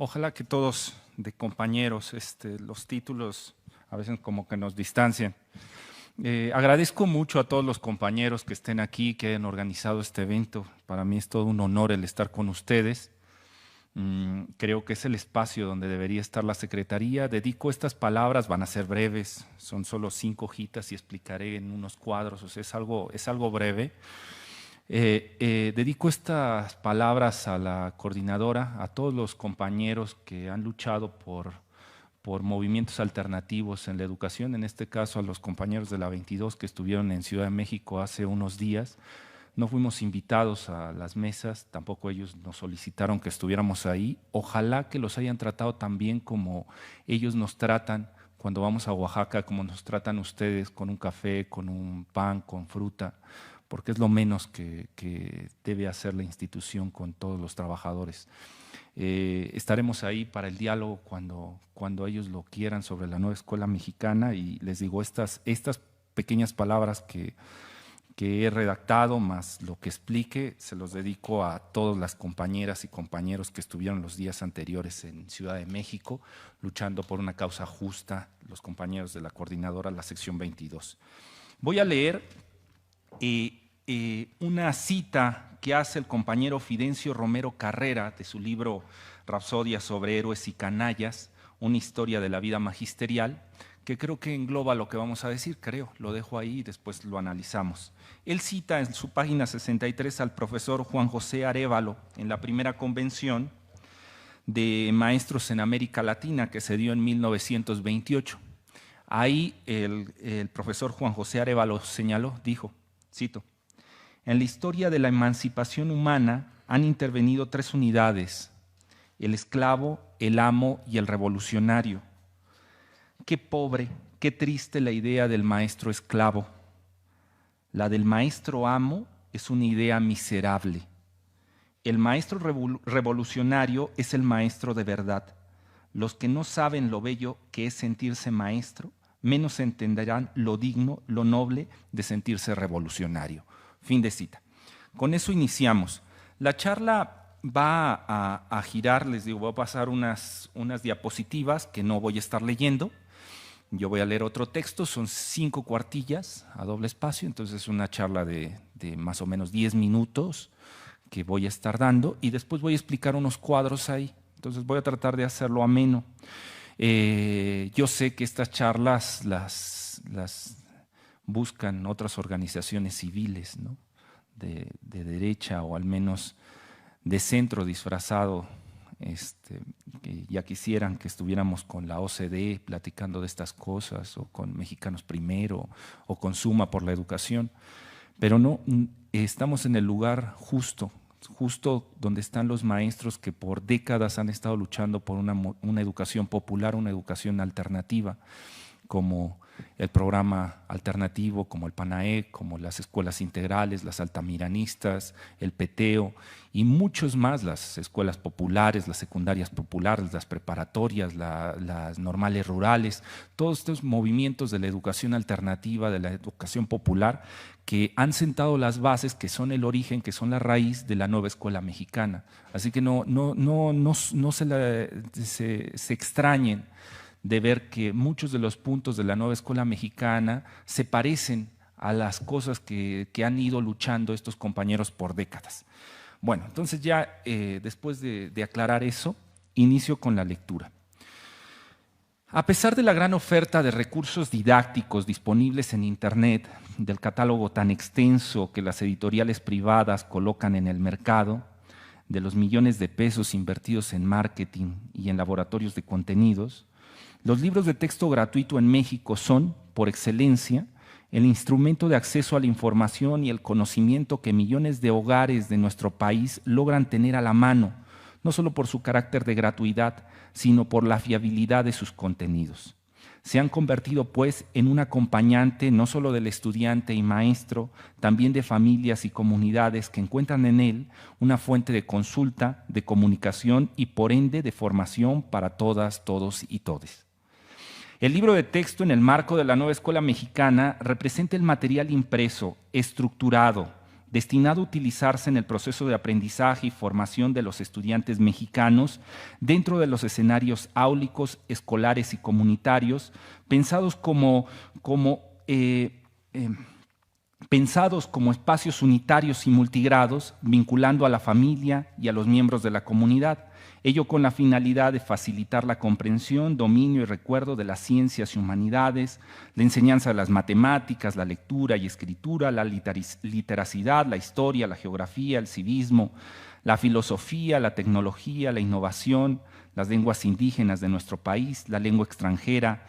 Ojalá que todos de compañeros, los títulos a veces como que nos distancian. Agradezco mucho a todos los compañeros que estén aquí, que hayan organizado este evento. Para mí es todo un honor el estar con ustedes. Creo que es el espacio donde debería estar la Secretaría. Dedico estas palabras, van a ser breves, son solo 5 hojitas y explicaré en unos cuadros, o sea, es algo breve. Dedico estas palabras a la coordinadora, a todos los compañeros que han luchado por movimientos alternativos en la educación, en este caso a los compañeros de la 22 que estuvieron en Ciudad de México hace unos días. No fuimos invitados a las mesas, tampoco ellos nos solicitaron que estuviéramos ahí. Ojalá que los hayan tratado tan bien como ellos nos tratan cuando vamos a Oaxaca, como nos tratan ustedes, con un café, con un pan, con fruta, porque es lo menos que debe hacer la institución con todos los trabajadores. Estaremos ahí para el diálogo cuando ellos lo quieran sobre la nueva escuela mexicana, y les digo, estas pequeñas palabras que he redactado, más lo que explique, se los dedico a todas las compañeras y compañeros que estuvieron los días anteriores en Ciudad de México luchando por una causa justa, los compañeros de la coordinadora, la sección 22. Voy a leer una cita que hace el compañero Fidencio Romero Carrera de su libro Rapsodia sobre héroes y canallas, una historia de la vida magisterial, que creo que engloba lo que vamos a decir, lo dejo ahí y después lo analizamos. Él cita en su página 63 al profesor Juan José Arévalo en la primera convención de maestros en América Latina que se dio en 1928. Ahí el profesor Juan José Arévalo señaló, dijo, cito: en la historia de la emancipación humana han intervenido 3 unidades, el esclavo, el amo y el revolucionario. Qué pobre, qué triste la idea del maestro esclavo. La del maestro amo es una idea miserable. El maestro revolucionario es el maestro de verdad. Los que no saben lo bello que es sentirse maestro, menos entenderán lo digno, lo noble de sentirse revolucionario. Fin de cita. Con eso iniciamos. La charla va a girar, les digo, voy a pasar unas diapositivas que no voy a estar leyendo. Yo voy a leer otro texto, son 5 cuartillas a doble espacio, entonces es una charla de más o menos 10 minutos que voy a estar dando, y después voy a explicar unos cuadros ahí. Entonces voy a tratar de hacerlo ameno. Yo sé que estas charlas las buscan otras organizaciones civiles, ¿no? de derecha o al menos de centro disfrazado, que ya quisieran que estuviéramos con la OCDE platicando de estas cosas, o con Mexicanos Primero, o con Suma por la Educación, pero no, estamos en el lugar justo donde están los maestros que por décadas han estado luchando por una educación popular, una educación alternativa, como el programa alternativo, como el PANAEC, como las escuelas integrales, las altamiranistas, el PETEO y muchos más, las escuelas populares, las secundarias populares, las preparatorias, las normales rurales, todos estos movimientos de la educación alternativa, de la educación popular, que han sentado las bases, que son el origen, que son la raíz de la nueva escuela mexicana. Así que no se extrañen de ver que muchos de los puntos de la nueva escuela mexicana se parecen a las cosas que han ido luchando estos compañeros por décadas. Bueno, entonces ya después de aclarar eso, inicio con la lectura. A pesar de la gran oferta de recursos didácticos disponibles en Internet, del catálogo tan extenso que las editoriales privadas colocan en el mercado, de los millones de pesos invertidos en marketing y en laboratorios de contenidos, los libros de texto gratuito en México son, por excelencia, el instrumento de acceso a la información y el conocimiento que millones de hogares de nuestro país logran tener a la mano, no solo por su carácter de gratuidad, sino por la fiabilidad de sus contenidos. Se han convertido, pues, en un acompañante no solo del estudiante y maestro, también de familias y comunidades que encuentran en él una fuente de consulta, de comunicación y, por ende, de formación para todas, todos y todes. El libro de texto, en el marco de la nueva escuela mexicana, representa el material impreso, estructurado, destinado a utilizarse en el proceso de aprendizaje y formación de los estudiantes mexicanos dentro de los escenarios áulicos, escolares y comunitarios, pensados pensados como espacios unitarios y multigrados, vinculando a la familia y a los miembros de la comunidad, ello con la finalidad de facilitar la comprensión, dominio y recuerdo de las ciencias y humanidades, la enseñanza de las matemáticas, la lectura y escritura, la literacidad, la historia, la geografía, el civismo, la filosofía, la tecnología, la innovación, las lenguas indígenas de nuestro país, la lengua extranjera,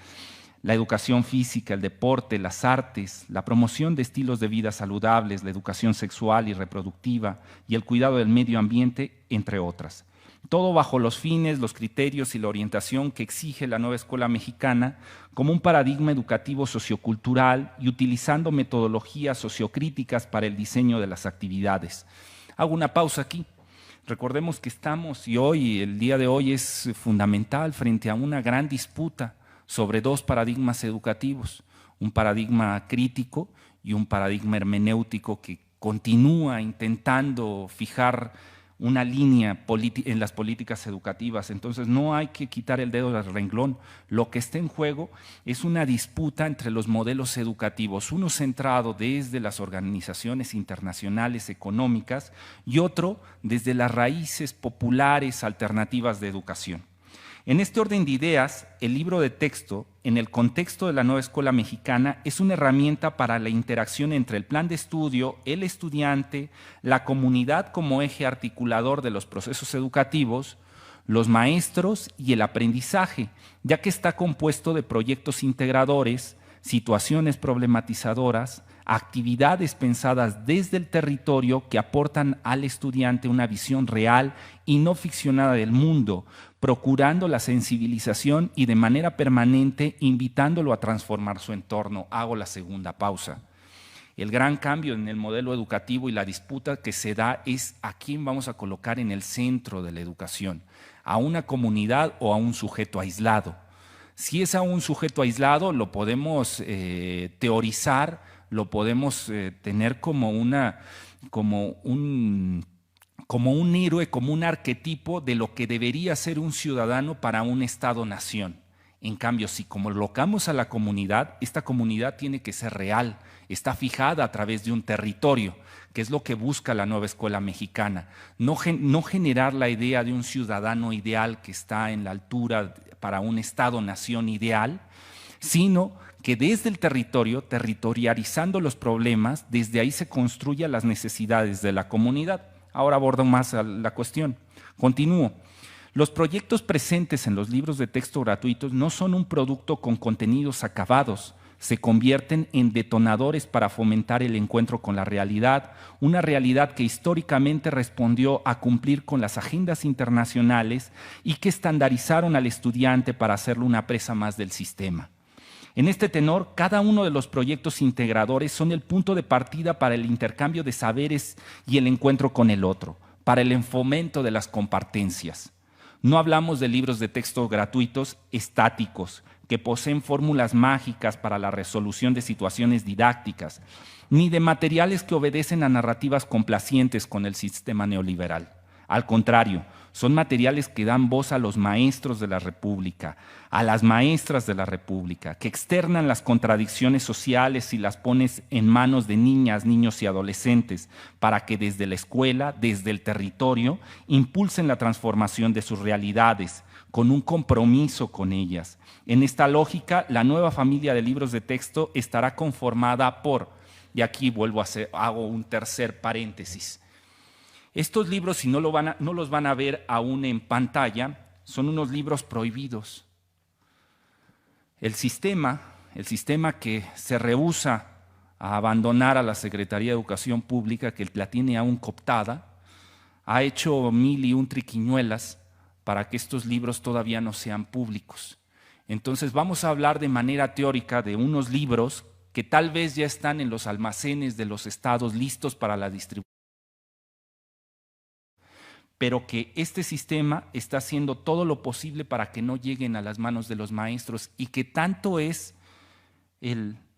la educación física, el deporte, las artes, la promoción de estilos de vida saludables, la educación sexual y reproductiva y el cuidado del medio ambiente, entre otras. Todo bajo los fines, los criterios y la orientación que exige la nueva escuela mexicana como un paradigma educativo sociocultural y utilizando metodologías sociocríticas para el diseño de las actividades. Hago una pausa aquí. Recordemos que estamos, y hoy, el día de hoy es fundamental frente a una gran disputa sobre dos paradigmas educativos, un paradigma crítico y un paradigma hermenéutico que continúa intentando fijar una línea en las políticas educativas. Entonces no hay que quitar el dedo del renglón. Lo que está en juego es una disputa entre los modelos educativos, uno centrado desde las organizaciones internacionales económicas y otro desde las raíces populares alternativas de educación. En este orden de ideas, el libro de texto, en el contexto de la nueva escuela mexicana, es una herramienta para la interacción entre el plan de estudio, el estudiante, la comunidad como eje articulador de los procesos educativos, los maestros y el aprendizaje, ya que está compuesto de proyectos integradores, situaciones problematizadoras, actividades pensadas desde el territorio que aportan al estudiante una visión real y no ficcionada del mundo, procurando la sensibilización y de manera permanente invitándolo a transformar su entorno. Hago la segunda pausa. El gran cambio en el modelo educativo y la disputa que se da es a quién vamos a colocar en el centro de la educación, a una comunidad o a un sujeto aislado. Si es a un sujeto aislado, lo podemos teorizar, lo podemos tener como un héroe, como un arquetipo de lo que debería ser un ciudadano para un Estado-nación. En cambio, si colocamos a la comunidad, esta comunidad tiene que ser real, está fijada a través de un territorio, que es lo que busca la nueva escuela mexicana. No generar la idea de un ciudadano ideal que está en la altura para un Estado-nación ideal, sino que desde el territorio, territorializando los problemas, desde ahí se construyan las necesidades de la comunidad. Ahora abordo más la cuestión. Continúo. Los proyectos presentes en los libros de texto gratuitos no son un producto con contenidos acabados, se convierten en detonadores para fomentar el encuentro con la realidad, una realidad que históricamente respondió a cumplir con las agendas internacionales y que estandarizaron al estudiante para hacerlo una presa más del sistema. En este tenor, cada uno de los proyectos integradores son el punto de partida para el intercambio de saberes y el encuentro con el otro, para el fomento de las compartencias. No hablamos de libros de texto gratuitos estáticos, que poseen fórmulas mágicas para la resolución de situaciones didácticas, ni de materiales que obedecen a narrativas complacientes con el sistema neoliberal. Al contrario, son materiales que dan voz a los maestros de la República, a las maestras de la República, que externan las contradicciones sociales y las ponen en manos de niñas, niños y adolescentes para que desde la escuela, desde el territorio, impulsen la transformación de sus realidades, con un compromiso con ellas. En esta lógica, la nueva familia de libros de texto estará conformada por, y aquí hago un tercer paréntesis. Estos libros, si no los van a ver aún en pantalla, son unos libros prohibidos. El sistema que se rehúsa a abandonar a la Secretaría de Educación Pública, que la tiene aún cooptada, ha hecho 1001 triquiñuelas para que estos libros todavía no sean públicos. Entonces vamos a hablar de manera teórica de unos libros que tal vez ya están en los almacenes de los estados listos para la distribución, pero que este sistema está haciendo todo lo posible para que no lleguen a las manos de los maestros y que tanto es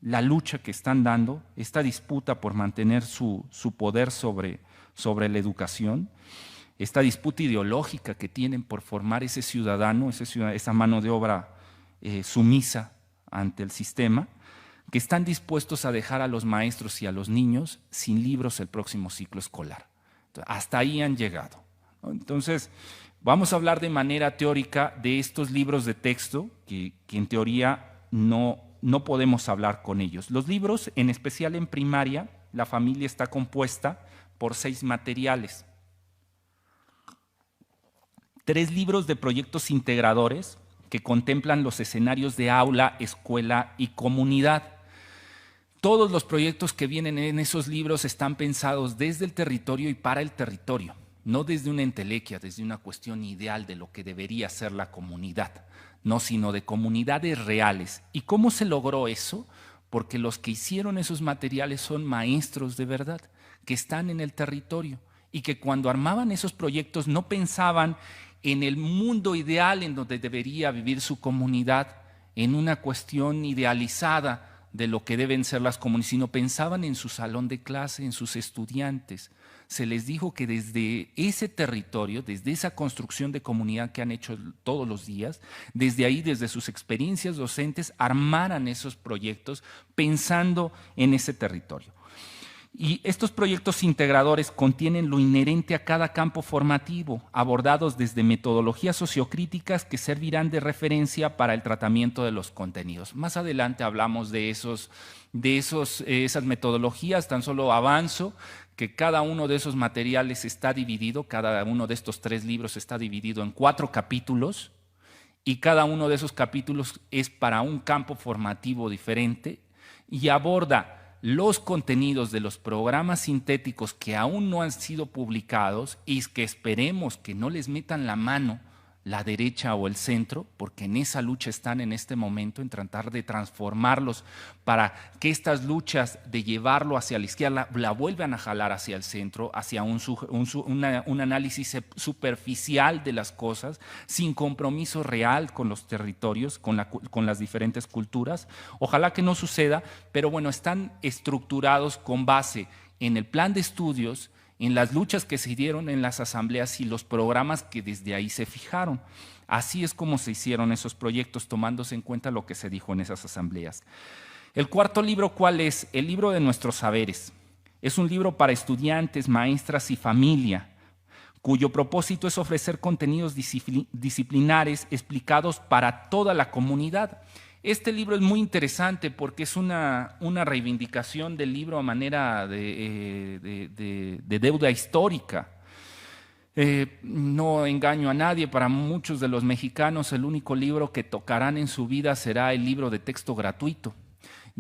la lucha que están dando, esta disputa por mantener su poder sobre la educación, esta disputa ideológica que tienen por formar ese ciudadano, esa mano de obra sumisa ante el sistema, que están dispuestos a dejar a los maestros y a los niños sin libros el próximo ciclo escolar. Entonces, hasta ahí han llegado, ¿no? Entonces, vamos a hablar de manera teórica de estos libros de texto que en teoría no podemos hablar con ellos. Los libros, en especial en primaria, la familia está compuesta por 6 materiales. 3 libros de proyectos integradores que contemplan los escenarios de aula, escuela y comunidad. Todos los proyectos que vienen en esos libros están pensados desde el territorio y para el territorio, no desde una entelequia, desde una cuestión ideal de lo que debería ser la comunidad, no, sino de comunidades reales. ¿Y cómo se logró eso? Porque los que hicieron esos materiales son maestros de verdad, que están en el territorio y que cuando armaban esos proyectos no pensaban en el mundo ideal en donde debería vivir su comunidad, en una cuestión idealizada de lo que deben ser las comunidades, sino pensaban en su salón de clase, en sus estudiantes. Se les dijo que desde ese territorio, desde esa construcción de comunidad que han hecho todos los días, desde ahí, desde sus experiencias docentes, armaran esos proyectos pensando en ese territorio. Y estos proyectos integradores contienen lo inherente a cada campo formativo, abordados desde metodologías sociocríticas que servirán de referencia para el tratamiento de los contenidos. Más adelante hablamos de esas metodologías, tan solo avanzo que cada uno de esos materiales está dividido, cada uno de estos 3 libros está dividido en 4 capítulos, y cada uno de esos capítulos es para un campo formativo diferente y aborda los contenidos de los programas sintéticos que aún no han sido publicados y que esperemos que no les metan la mano la derecha o el centro, porque en esa lucha están en este momento, en tratar de transformarlos para que estas luchas de llevarlo hacia la izquierda la vuelvan a jalar hacia el centro, hacia un análisis superficial de las cosas, sin compromiso real con los territorios, con las diferentes culturas. Ojalá que no suceda, pero bueno, están estructurados con base en el plan de estudios, en las luchas que se dieron en las asambleas y los programas que desde ahí se fijaron. Así es como se hicieron esos proyectos, tomándose en cuenta lo que se dijo en esas asambleas. El cuarto libro, ¿cuál es? El libro de nuestros saberes. Es un libro para estudiantes, maestras y familia, cuyo propósito es ofrecer contenidos disciplinares explicados para toda la comunidad. Este libro es muy interesante porque es una reivindicación del libro a manera de deuda histórica. No engaño a nadie, para muchos de los mexicanos el único libro que tocarán en su vida será el libro de texto gratuito.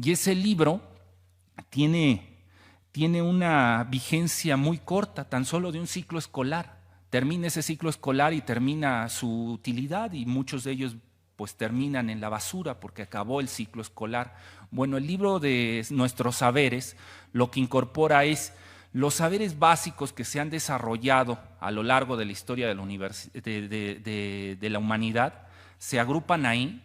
Y ese libro tiene una vigencia muy corta, tan solo de un ciclo escolar. Termina ese ciclo escolar y termina su utilidad, y muchos de ellos pues terminan en la basura porque acabó el ciclo escolar. Bueno, el libro de nuestros saberes lo que incorpora es los saberes básicos que se han desarrollado a lo largo de la historia de la humanidad, se agrupan ahí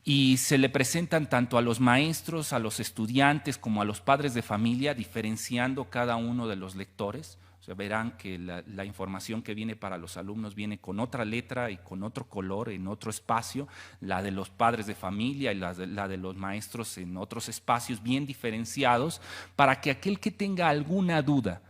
y se le presentan tanto a los maestros, a los estudiantes, como a los padres de familia, diferenciando cada uno de los lectores. O sea, verán que la información que viene para los alumnos viene con otra letra y con otro color, en otro espacio, la de los padres de familia y la de los maestros en otros espacios bien diferenciados, para que aquel que tenga alguna duda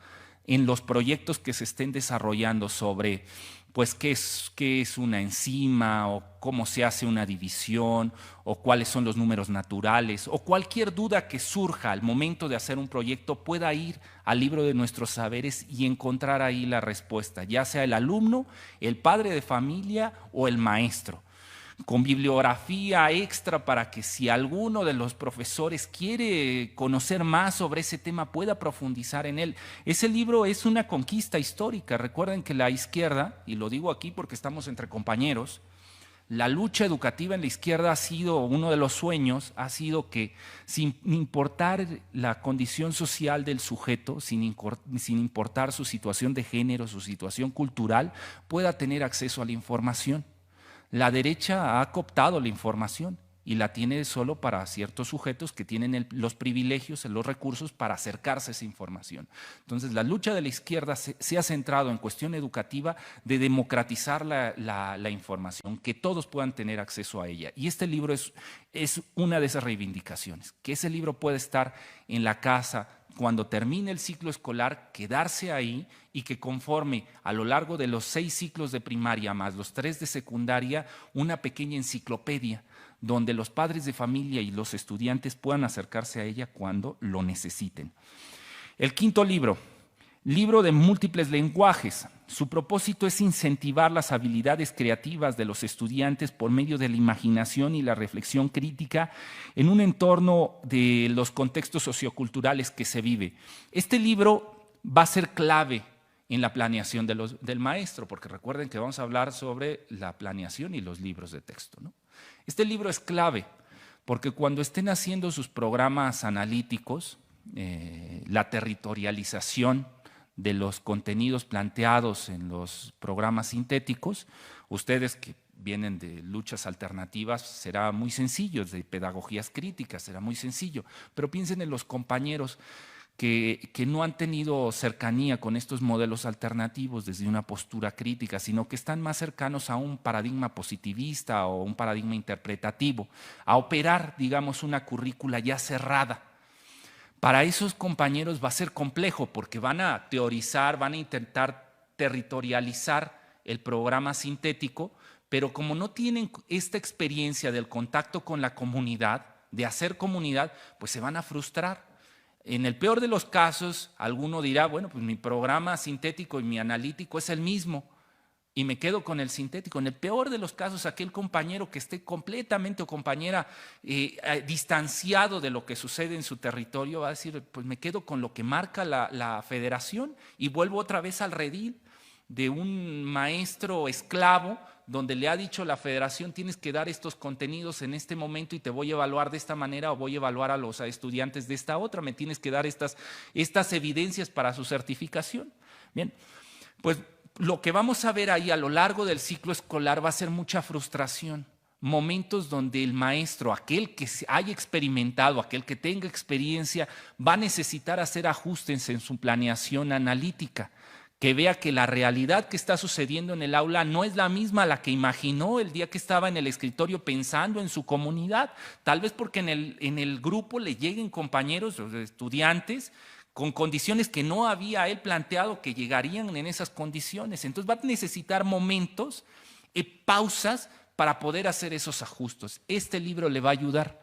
en los proyectos que se estén desarrollando sobre pues qué es una enzima, o cómo se hace una división, o cuáles son los números naturales, o cualquier duda que surja al momento de hacer un proyecto, pueda ir al libro de nuestros saberes y encontrar ahí la respuesta, ya sea el alumno, el padre de familia o el maestro, con bibliografía extra para que si alguno de los profesores quiere conocer más sobre ese tema pueda profundizar en él. Ese libro es una conquista histórica. Recuerden que la izquierda, y lo digo aquí porque estamos entre compañeros, la lucha educativa en la izquierda ha sido, uno de los sueños ha sido que sin importar la condición social del sujeto, sin importar su situación de género, su situación cultural, pueda tener acceso a la información. La derecha ha cooptado la información y la tiene solo para ciertos sujetos que tienen los privilegios, los recursos para acercarse a esa información. Entonces, la lucha de la izquierda se ha centrado en cuestión educativa de democratizar la información, que todos puedan tener acceso a ella. Y este libro es una de esas reivindicaciones, que ese libro puede estar en la casa cuando termine el ciclo escolar, quedarse ahí y que conforme a lo largo de los 6 ciclos de primaria más los 3 de secundaria, una pequeña enciclopedia donde los padres de familia y los estudiantes puedan acercarse a ella cuando lo necesiten. El quinto libro, libro de múltiples lenguajes. Su propósito es incentivar las habilidades creativas de los estudiantes por medio de la imaginación y la reflexión crítica en un entorno de los contextos socioculturales que se vive. Este libro va a ser clave en la planeación del maestro, porque recuerden que vamos a hablar sobre la planeación y los libros de texto, ¿no? Este libro es clave porque cuando estén haciendo sus programas analíticos, la territorialización de los contenidos planteados en los programas sintéticos, ustedes que vienen de luchas alternativas, será muy sencillo, de pedagogías críticas, será muy sencillo, pero piensen en los compañeros que no han tenido cercanía con estos modelos alternativos desde una postura crítica, sino que están más cercanos a un paradigma positivista o un paradigma interpretativo, a operar, digamos, una currícula ya cerrada. Para esos compañeros va a ser complejo porque van a teorizar, van a intentar territorializar el programa sintético, pero como no tienen esta experiencia del contacto con la comunidad, de hacer comunidad, pues se van a frustrar. En el peor de los casos, alguno dirá, bueno, pues mi programa sintético y mi analítico es el mismo y me quedo con el sintético. En el peor de los casos, aquel compañero que esté completamente o compañera distanciado de lo que sucede en su territorio va a decir, pues me quedo con lo que marca la federación y vuelvo otra vez al redil de un maestro esclavo donde le ha dicho la federación tienes que dar estos contenidos en este momento y te voy a evaluar de esta manera o voy a evaluar a los estudiantes de esta otra, me tienes que dar estas evidencias para su certificación. Bien, pues lo que vamos a ver ahí a lo largo del ciclo escolar va a ser mucha frustración, momentos donde el maestro, aquel que haya experimentado, aquel que tenga experiencia, va a necesitar hacer ajustes en su planeación analítica, que vea que la realidad que está sucediendo en el aula no es la misma a la que imaginó el día que estaba en el escritorio pensando en su comunidad, tal vez porque en el grupo le lleguen compañeros, estudiantes, con condiciones que no había él planteado que llegarían en esas condiciones. Entonces va a necesitar momentos, pausas para poder hacer esos ajustes. Este libro le va a ayudar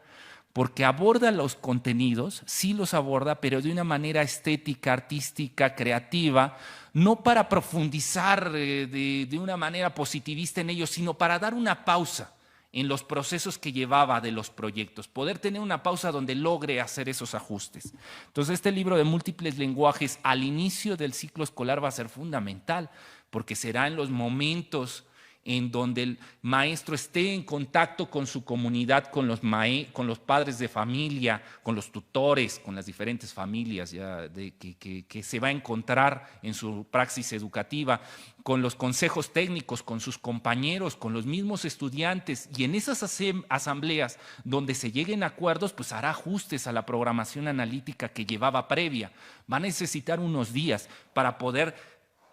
porque aborda los contenidos, sí los aborda, pero de una manera estética, artística, creativa, no para profundizar de una manera positivista en ellos, sino para dar una pausa en los procesos que llevaba de los proyectos, poder tener una pausa donde logre hacer esos ajustes. Entonces, este libro de múltiples lenguajes al inicio del ciclo escolar va a ser fundamental, porque será en los momentos en donde el maestro esté en contacto con su comunidad, con los padres de familia, con los tutores, con las diferentes familias que se va a encontrar en su praxis educativa, con los consejos técnicos, con sus compañeros, con los mismos estudiantes, y en esas asambleas donde se lleguen a acuerdos, pues hará ajustes a la programación analítica que llevaba previa. Va a necesitar unos días para poder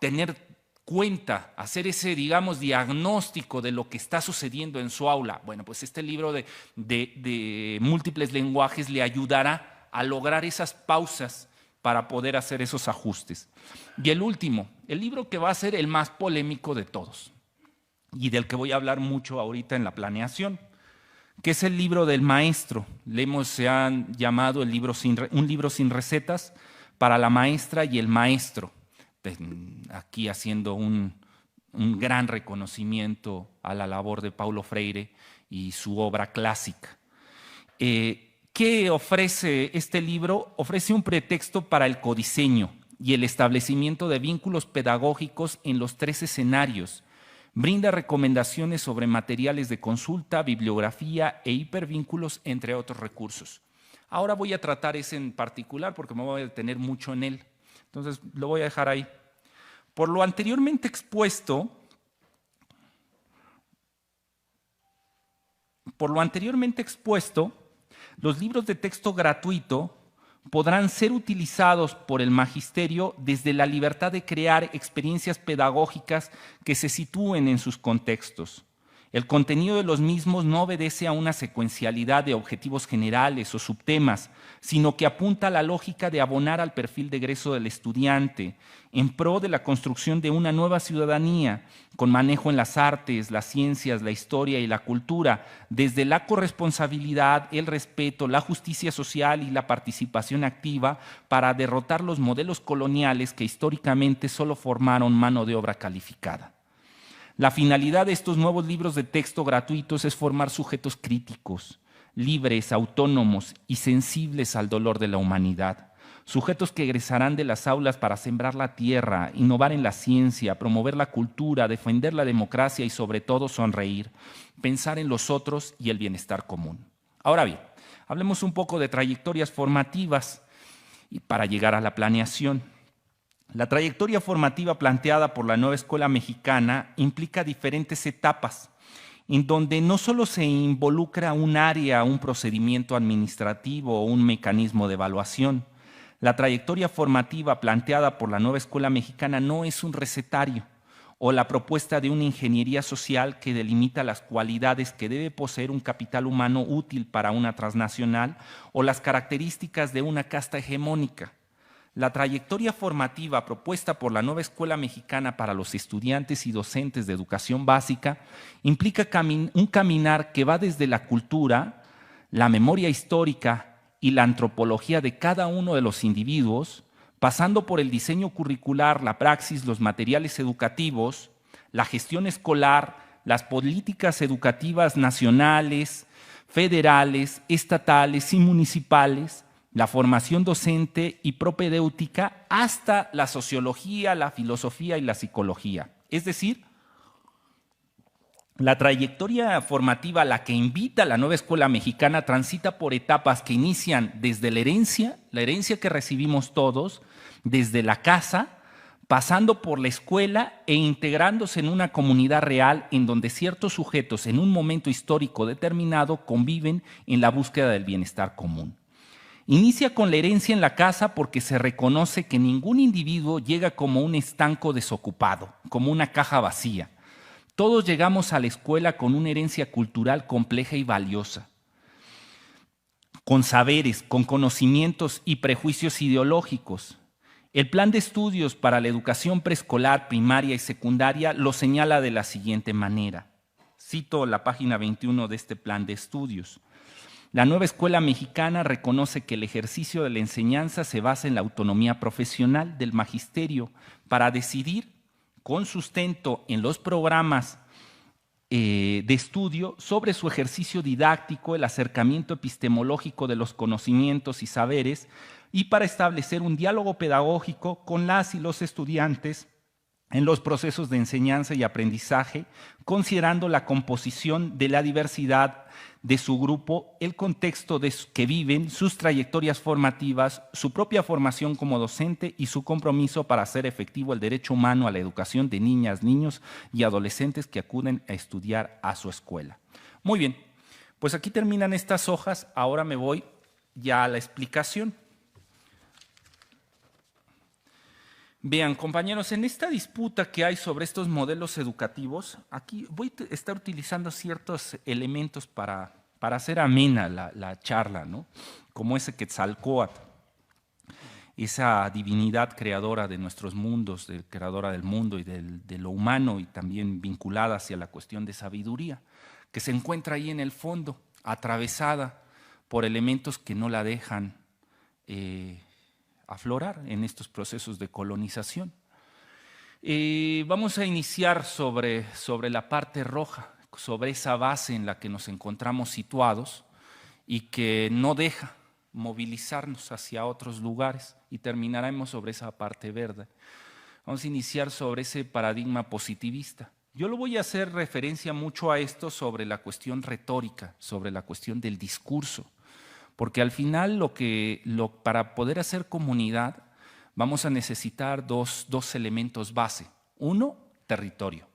tener cuenta, hacer ese, digamos, diagnóstico de lo que está sucediendo en su aula. Bueno, pues este libro de múltiples lenguajes le ayudará a lograr esas pausas para poder hacer esos ajustes. Y el último, el libro que va a ser el más polémico de todos y del que voy a hablar mucho ahorita en la planeación, que es el libro del maestro. Se han llamado un libro sin recetas para la maestra y el maestro. Aquí haciendo un gran reconocimiento a la labor de Paulo Freire y su obra clásica. ¿Qué ofrece este libro? Ofrece un pretexto para el codiseño y el establecimiento de vínculos pedagógicos en los 3 escenarios. Brinda recomendaciones sobre materiales de consulta, bibliografía e hipervínculos, entre otros recursos. Ahora voy a tratar ese en particular porque me voy a detener mucho en él. Entonces, lo voy a dejar ahí. Por lo anteriormente expuesto, Por lo anteriormente expuesto, los libros de texto gratuito podrán ser utilizados por el magisterio desde la libertad de crear experiencias pedagógicas que se sitúen en sus contextos. El contenido de los mismos no obedece a una secuencialidad de objetivos generales o subtemas, sino que apunta a la lógica de abonar al perfil de egreso del estudiante en pro de la construcción de una nueva ciudadanía con manejo en las artes, las ciencias, la historia y la cultura, desde la corresponsabilidad, el respeto, la justicia social y la participación activa para derrotar los modelos coloniales que históricamente solo formaron mano de obra calificada. La finalidad de estos nuevos libros de texto gratuitos es formar sujetos críticos, libres, autónomos y sensibles al dolor de la humanidad. Sujetos que egresarán de las aulas para sembrar la tierra, innovar en la ciencia, promover la cultura, defender la democracia y sobre todo sonreír, pensar en los otros y el bienestar común. Ahora bien, hablemos un poco de trayectorias formativas para llegar a la planeación. La trayectoria formativa planteada por la nueva escuela mexicana implica diferentes etapas, en donde no solo se involucra un área, un procedimiento administrativo o un mecanismo de evaluación. La trayectoria formativa planteada por la nueva escuela mexicana no es un recetario o la propuesta de una ingeniería social que delimita las cualidades que debe poseer un capital humano útil para una transnacional o las características de una casta hegemónica. La trayectoria formativa propuesta por la nueva escuela mexicana para los estudiantes y docentes de educación básica implica un caminar que va desde la cultura, la memoria histórica y la antropología de cada uno de los individuos, pasando por el diseño curricular, la praxis, los materiales educativos, la gestión escolar, las políticas educativas nacionales, federales, estatales y municipales, la formación docente y propedéutica, hasta la sociología, la filosofía y la psicología. Es decir, la trayectoria formativa a la que invita la nueva escuela mexicana transita por etapas que inician desde la herencia que recibimos todos, desde la casa, pasando por la escuela e integrándose en una comunidad real en donde ciertos sujetos en un momento histórico determinado conviven en la búsqueda del bienestar común. Inicia con la herencia en la casa porque se reconoce que ningún individuo llega como un estanco desocupado, como una caja vacía. Todos llegamos a la escuela con una herencia cultural compleja y valiosa, con saberes, con conocimientos y prejuicios ideológicos. El plan de estudios para la educación preescolar, primaria y secundaria lo señala de la siguiente manera. Cito la página 21 de este plan de estudios. La nueva escuela mexicana reconoce que el ejercicio de la enseñanza se basa en la autonomía profesional del magisterio para decidir, con sustento en los programas de estudio, sobre su ejercicio didáctico, el acercamiento epistemológico de los conocimientos y saberes, y para establecer un diálogo pedagógico con las y los estudiantes en los procesos de enseñanza y aprendizaje, considerando la composición de la diversidad de su grupo, el contexto que viven, sus trayectorias formativas, su propia formación como docente y su compromiso para hacer efectivo el derecho humano a la educación de niñas, niños y adolescentes que acuden a estudiar a su escuela. Muy bien, pues aquí terminan estas hojas, ahora me voy ya a la explicación. Vean, compañeros, en esta disputa que hay sobre estos modelos educativos, aquí voy a estar utilizando ciertos elementos para hacer amena la charla, ¿no? Como ese Quetzalcóatl, esa divinidad creadora de nuestros mundos, creadora del mundo y de lo humano, y también vinculada hacia la cuestión de sabiduría, que se encuentra ahí en el fondo, atravesada por elementos que no la dejan aflorar en estos procesos de colonización. Vamos a iniciar sobre la parte roja, sobre esa base en la que nos encontramos situados y que no deja movilizarnos hacia otros lugares, y terminaremos sobre esa parte verde. Vamos a iniciar sobre ese paradigma positivista. Yo lo voy a hacer referencia mucho a esto sobre la cuestión retórica, sobre la cuestión del discurso, porque al final para poder hacer comunidad vamos a necesitar dos elementos base. Uno, territorio.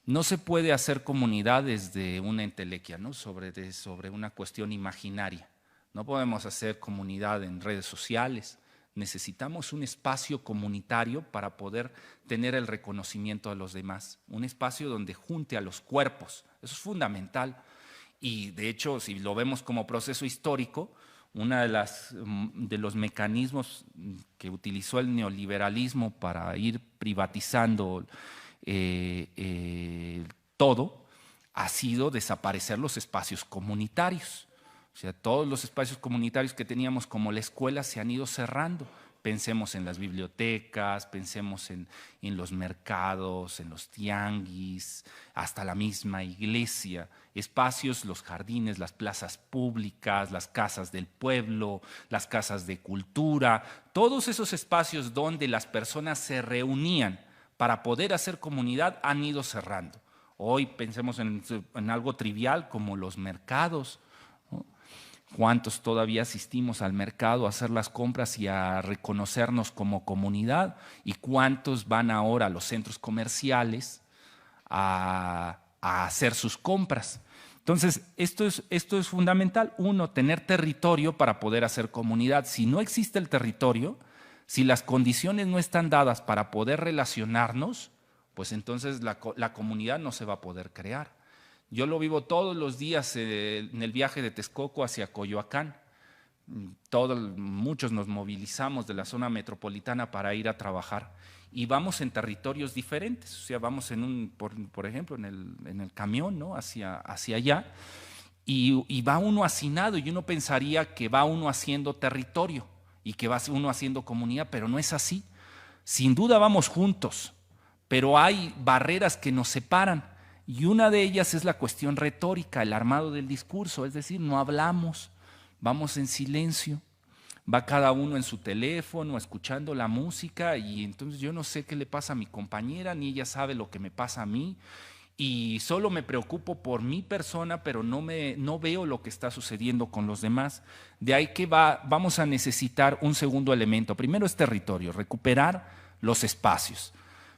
No se puede hacer comunidad desde una entelequia, ¿no? sobre una cuestión imaginaria. No podemos hacer comunidad en redes sociales. Necesitamos un espacio comunitario para poder tener el reconocimiento de los demás, un espacio donde junte a los cuerpos. Eso es fundamental. Y de hecho, si lo vemos como proceso histórico, uno de los mecanismos que utilizó el neoliberalismo para ir privatizando todo ha sido desaparecer los espacios comunitarios. O sea, todos los espacios comunitarios que teníamos como la escuela se han ido cerrando. Pensemos en las bibliotecas, pensemos en los mercados, en los tianguis, hasta la misma iglesia. Espacios, los jardines, las plazas públicas, las casas del pueblo, las casas de cultura, todos esos espacios donde las personas se reunían para poder hacer comunidad han ido cerrando. Hoy pensemos en algo trivial como los mercados, ¿no? ¿Cuántos todavía asistimos al mercado a hacer las compras y a reconocernos como comunidad? ¿Y cuántos van ahora a los centros comerciales a hacer sus compras? Entonces, esto es fundamental. Uno, tener territorio para poder hacer comunidad. Si no existe el territorio, si las condiciones no están dadas para poder relacionarnos, pues entonces la comunidad no se va a poder crear. Yo lo vivo todos los días en el viaje de Texcoco hacia Coyoacán. Muchos nos movilizamos de la zona metropolitana para ir a trabajar y vamos en territorios diferentes. O sea, vamos por ejemplo, en el camión, ¿no? hacia allá y va uno hacinado y uno pensaría que va uno haciendo territorio y que va uno haciendo comunidad, pero no es así. Sin duda vamos juntos, pero hay barreras que nos separan. Y una de ellas es la cuestión retórica, el armado del discurso, es decir, no hablamos, vamos en silencio, va cada uno en su teléfono escuchando la música y entonces yo no sé qué le pasa a mi compañera, ni ella sabe lo que me pasa a mí y solo me preocupo por mi persona, pero no veo lo que está sucediendo con los demás. De ahí que vamos a necesitar un segundo elemento. Primero es territorio, recuperar los espacios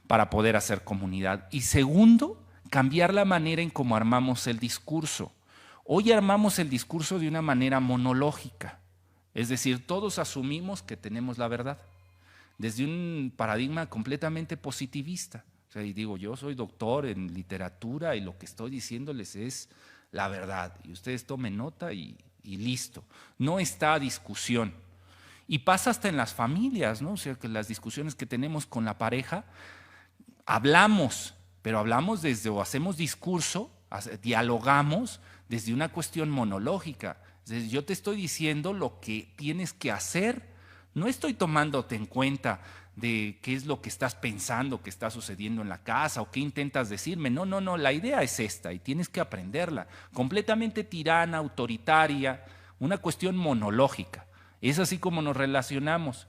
para poder hacer comunidad. Y segundo, cambiar la manera en cómo armamos el discurso. Hoy armamos el discurso de una manera monológica, es decir, todos asumimos que tenemos la verdad, desde un paradigma completamente positivista. O sea, y digo, yo soy doctor en literatura y lo que estoy diciéndoles es la verdad, y ustedes tomen nota y listo. No está a discusión. Y pasa hasta en las familias, ¿no? O sea, que las discusiones que tenemos con la pareja, hablamos, pero hablamos o hacemos discurso, dialogamos desde una cuestión monológica. Es decir, yo te estoy diciendo lo que tienes que hacer, no estoy tomándote en cuenta de qué es lo que estás pensando, que está sucediendo en la casa o qué intentas decirme. No, la idea es esta y tienes que aprenderla. Completamente tirana, autoritaria, una cuestión monológica. Es así como nos relacionamos.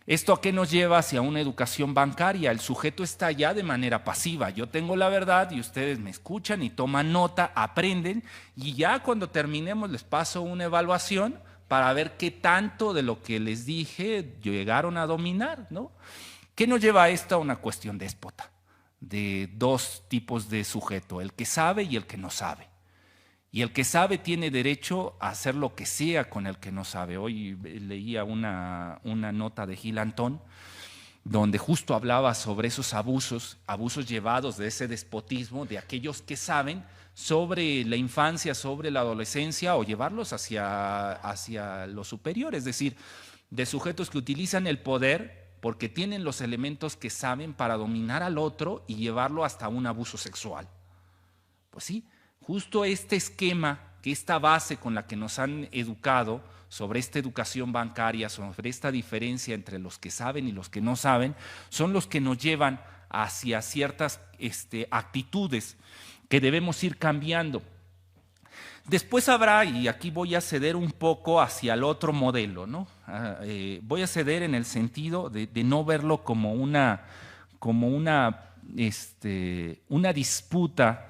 ¿Esto a qué nos lleva? Hacia una educación bancaria. El sujeto está ya de manera pasiva. Yo tengo la verdad y ustedes me escuchan y toman nota, aprenden y ya cuando terminemos les paso una evaluación para ver qué tanto de lo que les dije llegaron a dominar, ¿no? ¿Qué nos lleva a esto? A una cuestión déspota, de dos tipos de sujeto, el que sabe y el que no sabe. Y el que sabe tiene derecho a hacer lo que sea con el que no sabe. Hoy leía una nota de Gil Antón, donde justo hablaba sobre esos abusos llevados de ese despotismo de aquellos que saben sobre la infancia, sobre la adolescencia o llevarlos hacia lo superior, es decir, de sujetos que utilizan el poder porque tienen los elementos que saben para dominar al otro y llevarlo hasta un abuso sexual. Pues sí, justo este esquema, que esta base con la que nos han educado sobre esta educación bancaria, sobre esta diferencia entre los que saben y los que no saben, son los que nos llevan hacia ciertas actitudes que debemos ir cambiando. Después habrá, y aquí voy a ceder un poco hacia el otro modelo, ¿no? Voy a ceder en el sentido de no verlo como una disputa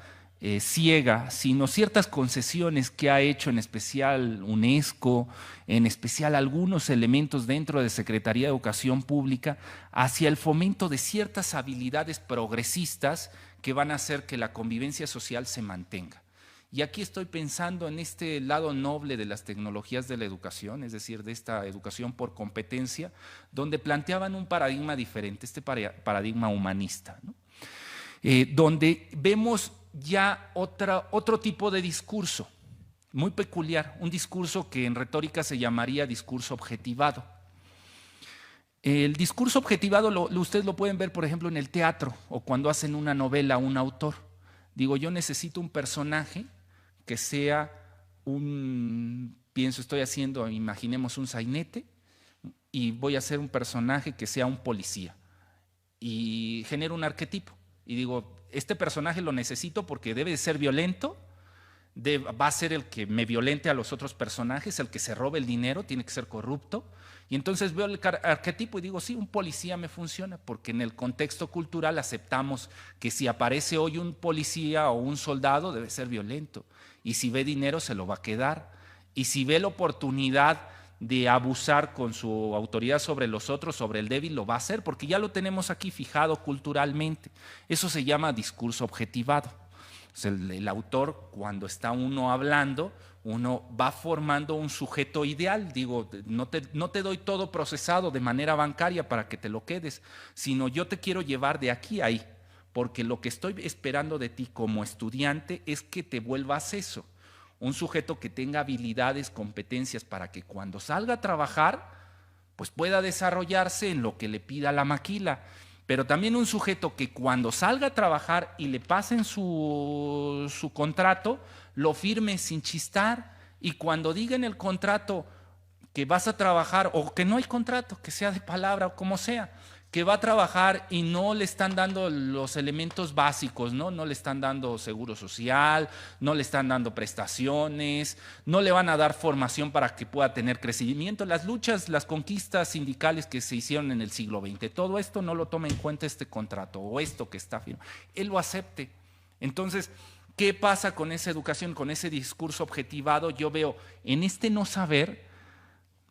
ciega, sino ciertas concesiones que ha hecho en especial UNESCO, en especial algunos elementos dentro de Secretaría de Educación Pública, hacia el fomento de ciertas habilidades progresistas que van a hacer que la convivencia social se mantenga. Y aquí estoy pensando en este lado noble de las tecnologías de la educación, es decir, de esta educación por competencia, donde planteaban un paradigma diferente, este paradigma humanista, ¿no? Donde vemos ya otro tipo de discurso, muy peculiar, un discurso que en retórica se llamaría discurso objetivado. El discurso objetivado ustedes lo pueden ver, por ejemplo, en el teatro o cuando hacen una novela a un autor. Digo, yo necesito un personaje que sea estoy haciendo, imaginemos un sainete, y voy a hacer un personaje que sea un policía. Y genero un arquetipo. Y digo, este personaje lo necesito porque debe de ser violento, va a ser el que me violente a los otros personajes, el que se robe el dinero, tiene que ser corrupto. Y entonces veo el arquetipo y digo, sí, un policía me funciona, porque en el contexto cultural aceptamos que si aparece hoy un policía o un soldado debe ser violento. Y si ve dinero se lo va a quedar. Y si ve la oportunidad de abusar con su autoridad sobre los otros, sobre el débil, lo va a hacer, porque ya lo tenemos aquí fijado culturalmente. Eso se llama discurso objetivado. O sea, el autor, cuando está uno hablando, uno va formando un sujeto ideal. Digo, no te doy todo procesado de manera bancaria para que te lo quedes, sino yo te quiero llevar de aquí a ahí, porque lo que estoy esperando de ti como estudiante es que te vuelvas eso. Un sujeto que tenga habilidades, competencias para que cuando salga a trabajar, pues pueda desarrollarse en lo que le pida la maquila. Pero también un sujeto que cuando salga a trabajar y le pasen su contrato, lo firme sin chistar. Y cuando diga en el contrato que vas a trabajar, o que no hay contrato, que sea de palabra o como sea, que va a trabajar y no le están dando los elementos básicos, ¿no? No le están dando seguro social, no le están dando prestaciones, no le van a dar formación para que pueda tener crecimiento. Las luchas, las conquistas sindicales que se hicieron en el siglo XX, todo esto no lo toma en cuenta este contrato o esto que está firmado. Él lo acepte. Entonces, ¿qué pasa con esa educación, con ese discurso objetivado? Yo veo, en este no saber,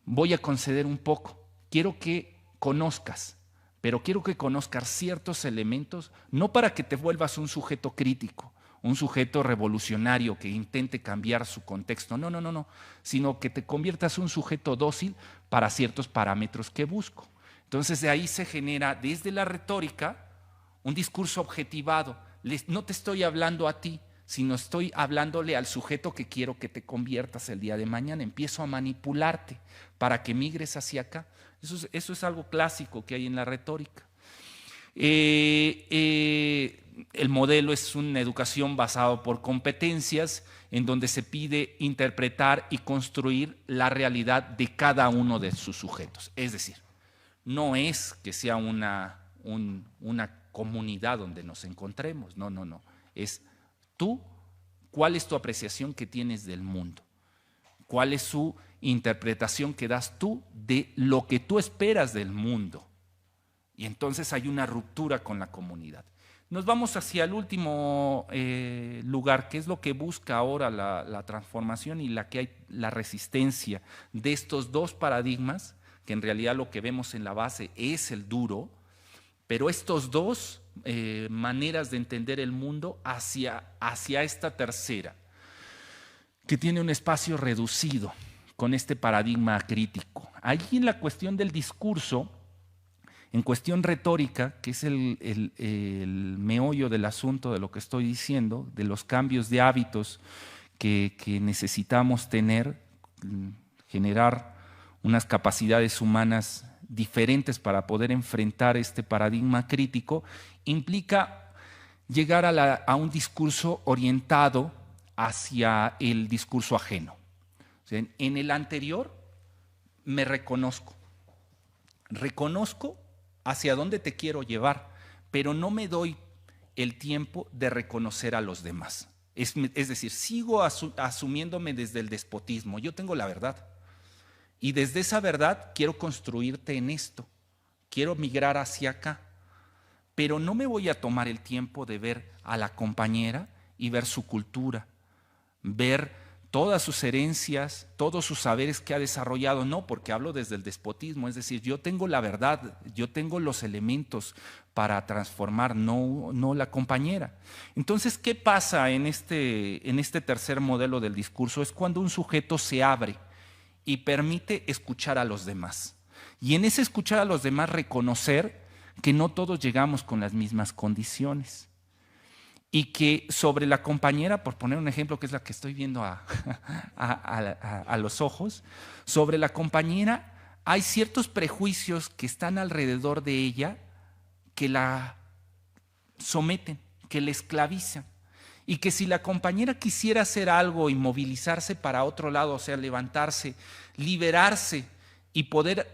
voy a conceder un poco. Quiero que conozcas. Pero quiero que conozcas ciertos elementos, no para que te vuelvas un sujeto crítico, un sujeto revolucionario que intente cambiar su contexto, no, sino que te conviertas en un sujeto dócil para ciertos parámetros que busco. Entonces de ahí se genera desde la retórica un discurso objetivado. No te estoy hablando a ti, sino estoy hablándole al sujeto que quiero que te conviertas el día de mañana. Empiezo a manipularte para que migres hacia acá. Eso es algo clásico que hay en la retórica. El modelo es una educación basada por competencias, en donde se pide interpretar y construir la realidad de cada uno de sus sujetos. Es decir, no es que sea una comunidad donde nos encontremos, no. Es tú, ¿cuál es tu apreciación que tienes del mundo? ¿Cuál es su interpretación que das tú de lo que tú esperas del mundo? Y entonces hay una ruptura con la comunidad. Nos vamos hacia el último lugar, que es lo que busca ahora la transformación y la resistencia de estos dos paradigmas, que en realidad lo que vemos en la base es el duro, pero estos dos maneras de entender el mundo hacia esta tercera, que tiene un espacio reducido con este paradigma crítico. Allí en la cuestión del discurso, en cuestión retórica, que es el meollo del asunto de lo que estoy diciendo, de los cambios de hábitos que necesitamos tener, generar unas capacidades humanas diferentes para poder enfrentar este paradigma crítico, implica llegar a un discurso orientado hacia el discurso ajeno. O sea, en el anterior me reconozco hacia dónde te quiero llevar, pero no me doy el tiempo de reconocer a los demás. Es decir, sigo asumiéndome desde el despotismo. Yo tengo la verdad. Y desde esa verdad quiero construirte en esto. Quiero migrar hacia acá. Pero no me voy a tomar el tiempo de ver a la compañera y ver su cultura, ver todas sus herencias, todos sus saberes que ha desarrollado, no, porque hablo desde el despotismo, es decir, yo tengo la verdad, yo tengo los elementos para transformar, no la compañera. Entonces, ¿qué pasa en este tercer modelo del discurso? Es cuando un sujeto se abre y permite escuchar a los demás. Y en ese escuchar a los demás reconocer que no todos llegamos con las mismas condiciones. Y que sobre la compañera, por poner un ejemplo que es la que estoy viendo a los ojos, sobre la compañera hay ciertos prejuicios que están alrededor de ella que la someten, que la esclavizan. Y que si la compañera quisiera hacer algo y movilizarse para otro lado, o sea, levantarse, liberarse y poder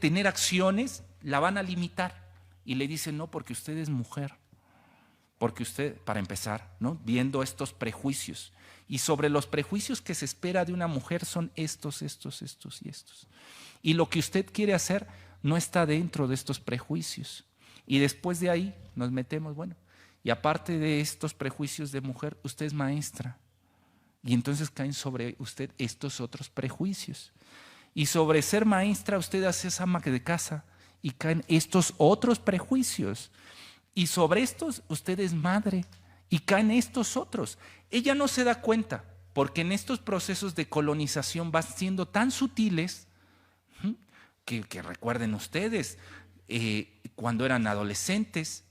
tener acciones, la van a limitar. Y le dicen, no, porque usted es mujer. Porque usted, para empezar, ¿no? Viendo estos prejuicios. Y sobre los prejuicios que se espera de una mujer son estos y estos. Y lo que usted quiere hacer no está dentro de estos prejuicios. Y después de ahí nos metemos, bueno, y aparte de estos prejuicios de mujer, usted es maestra. Y entonces caen sobre usted estos otros prejuicios. Y sobre ser maestra, usted hace esa ama de casa y caen estos otros prejuicios. Y sobre estos, usted es madre y caen estos otros. Ella no se da cuenta, porque en estos procesos de colonización van siendo tan sutiles que recuerden ustedes cuando eran adolescentes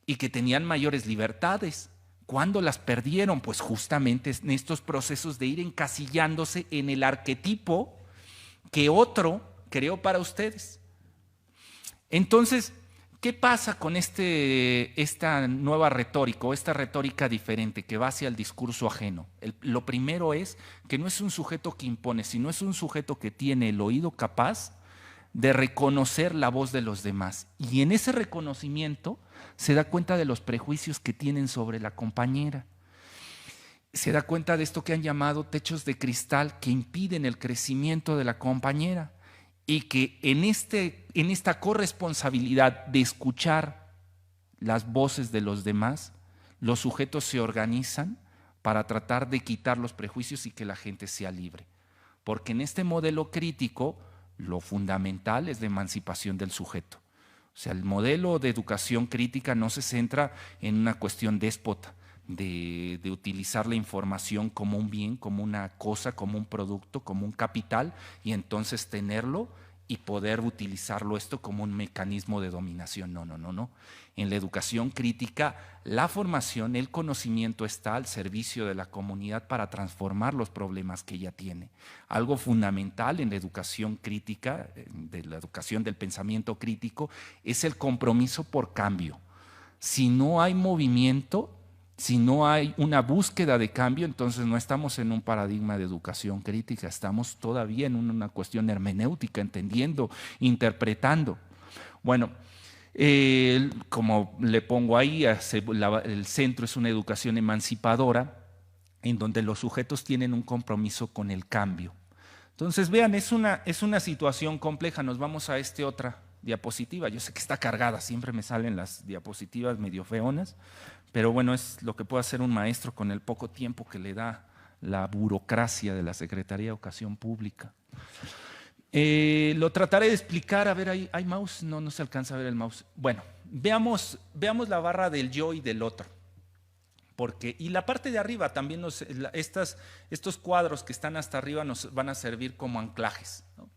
y que tenían mayores libertades. ¿Cuándo las perdieron? Pues justamente en estos procesos de ir encasillándose en el arquetipo que otro creó para ustedes. Entonces, ¿qué pasa con esta nueva retórica o esta retórica diferente que va hacia el discurso ajeno? Lo primero es que no es un sujeto que impone, sino es un sujeto que tiene el oído capaz de reconocer la voz de los demás. Y en ese reconocimiento se da cuenta de los prejuicios que tienen sobre la compañera. Se da cuenta de esto que han llamado techos de cristal que impiden el crecimiento de la compañera. Y que en esta corresponsabilidad de escuchar las voces de los demás, los sujetos se organizan para tratar de quitar los prejuicios y que la gente sea libre. Porque en este modelo crítico, lo fundamental es la emancipación del sujeto. O sea, el modelo de educación crítica no se centra en una cuestión déspota, de utilizar la información como un bien, como una cosa, como un producto, como un capital, y entonces tenerlo y poder utilizarlo esto como un mecanismo de dominación. No. En la educación crítica, la formación, el conocimiento está al servicio de la comunidad para transformar los problemas que ella tiene. Algo fundamental en la educación crítica, de la educación del pensamiento crítico, es el compromiso por cambio. Si no hay movimiento, si no hay una búsqueda de cambio, entonces no estamos en un paradigma de educación crítica, estamos todavía en una cuestión hermenéutica, entendiendo, interpretando. Bueno, como le pongo ahí, el centro es una educación emancipadora, en donde los sujetos tienen un compromiso con el cambio. Entonces, vean, es una situación compleja. Nos vamos a otra diapositiva. Yo sé que está cargada, siempre me salen las diapositivas medio feonas, pero bueno, es lo que puede hacer un maestro con el poco tiempo que le da la burocracia de la Secretaría de Educación Pública. Lo trataré de explicar. A ver, ¿hay mouse? No se alcanza a ver el mouse. Bueno, veamos la barra del yo y del otro. Y la parte de arriba también, estos cuadros que están hasta arriba nos van a servir como anclajes, ¿no?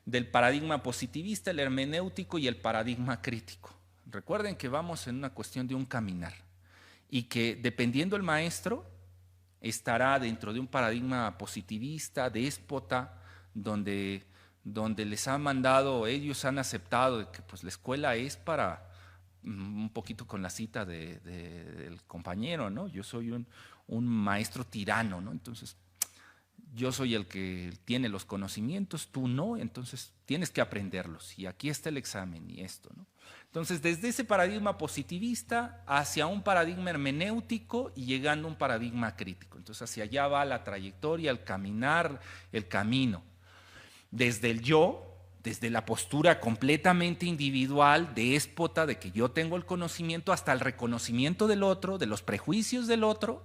Del paradigma positivista, el hermenéutico y el paradigma crítico. Recuerden que vamos en una cuestión de un caminar y que dependiendo el maestro estará dentro de un paradigma positivista, déspota, donde les han mandado, ellos han aceptado de que pues, la escuela es para un poquito con la cita del compañero, ¿no? Yo soy un maestro tirano, ¿no? Entonces, yo soy el que tiene los conocimientos, tú no, entonces tienes que aprenderlos. Y aquí está el examen y esto, ¿no? Entonces, desde ese paradigma positivista hacia un paradigma hermenéutico y llegando a un paradigma crítico. Entonces, hacia allá va la trayectoria, el caminar, el camino. Desde el yo, desde la postura completamente individual, déspota, de que yo tengo el conocimiento, hasta el reconocimiento del otro, de los prejuicios del otro,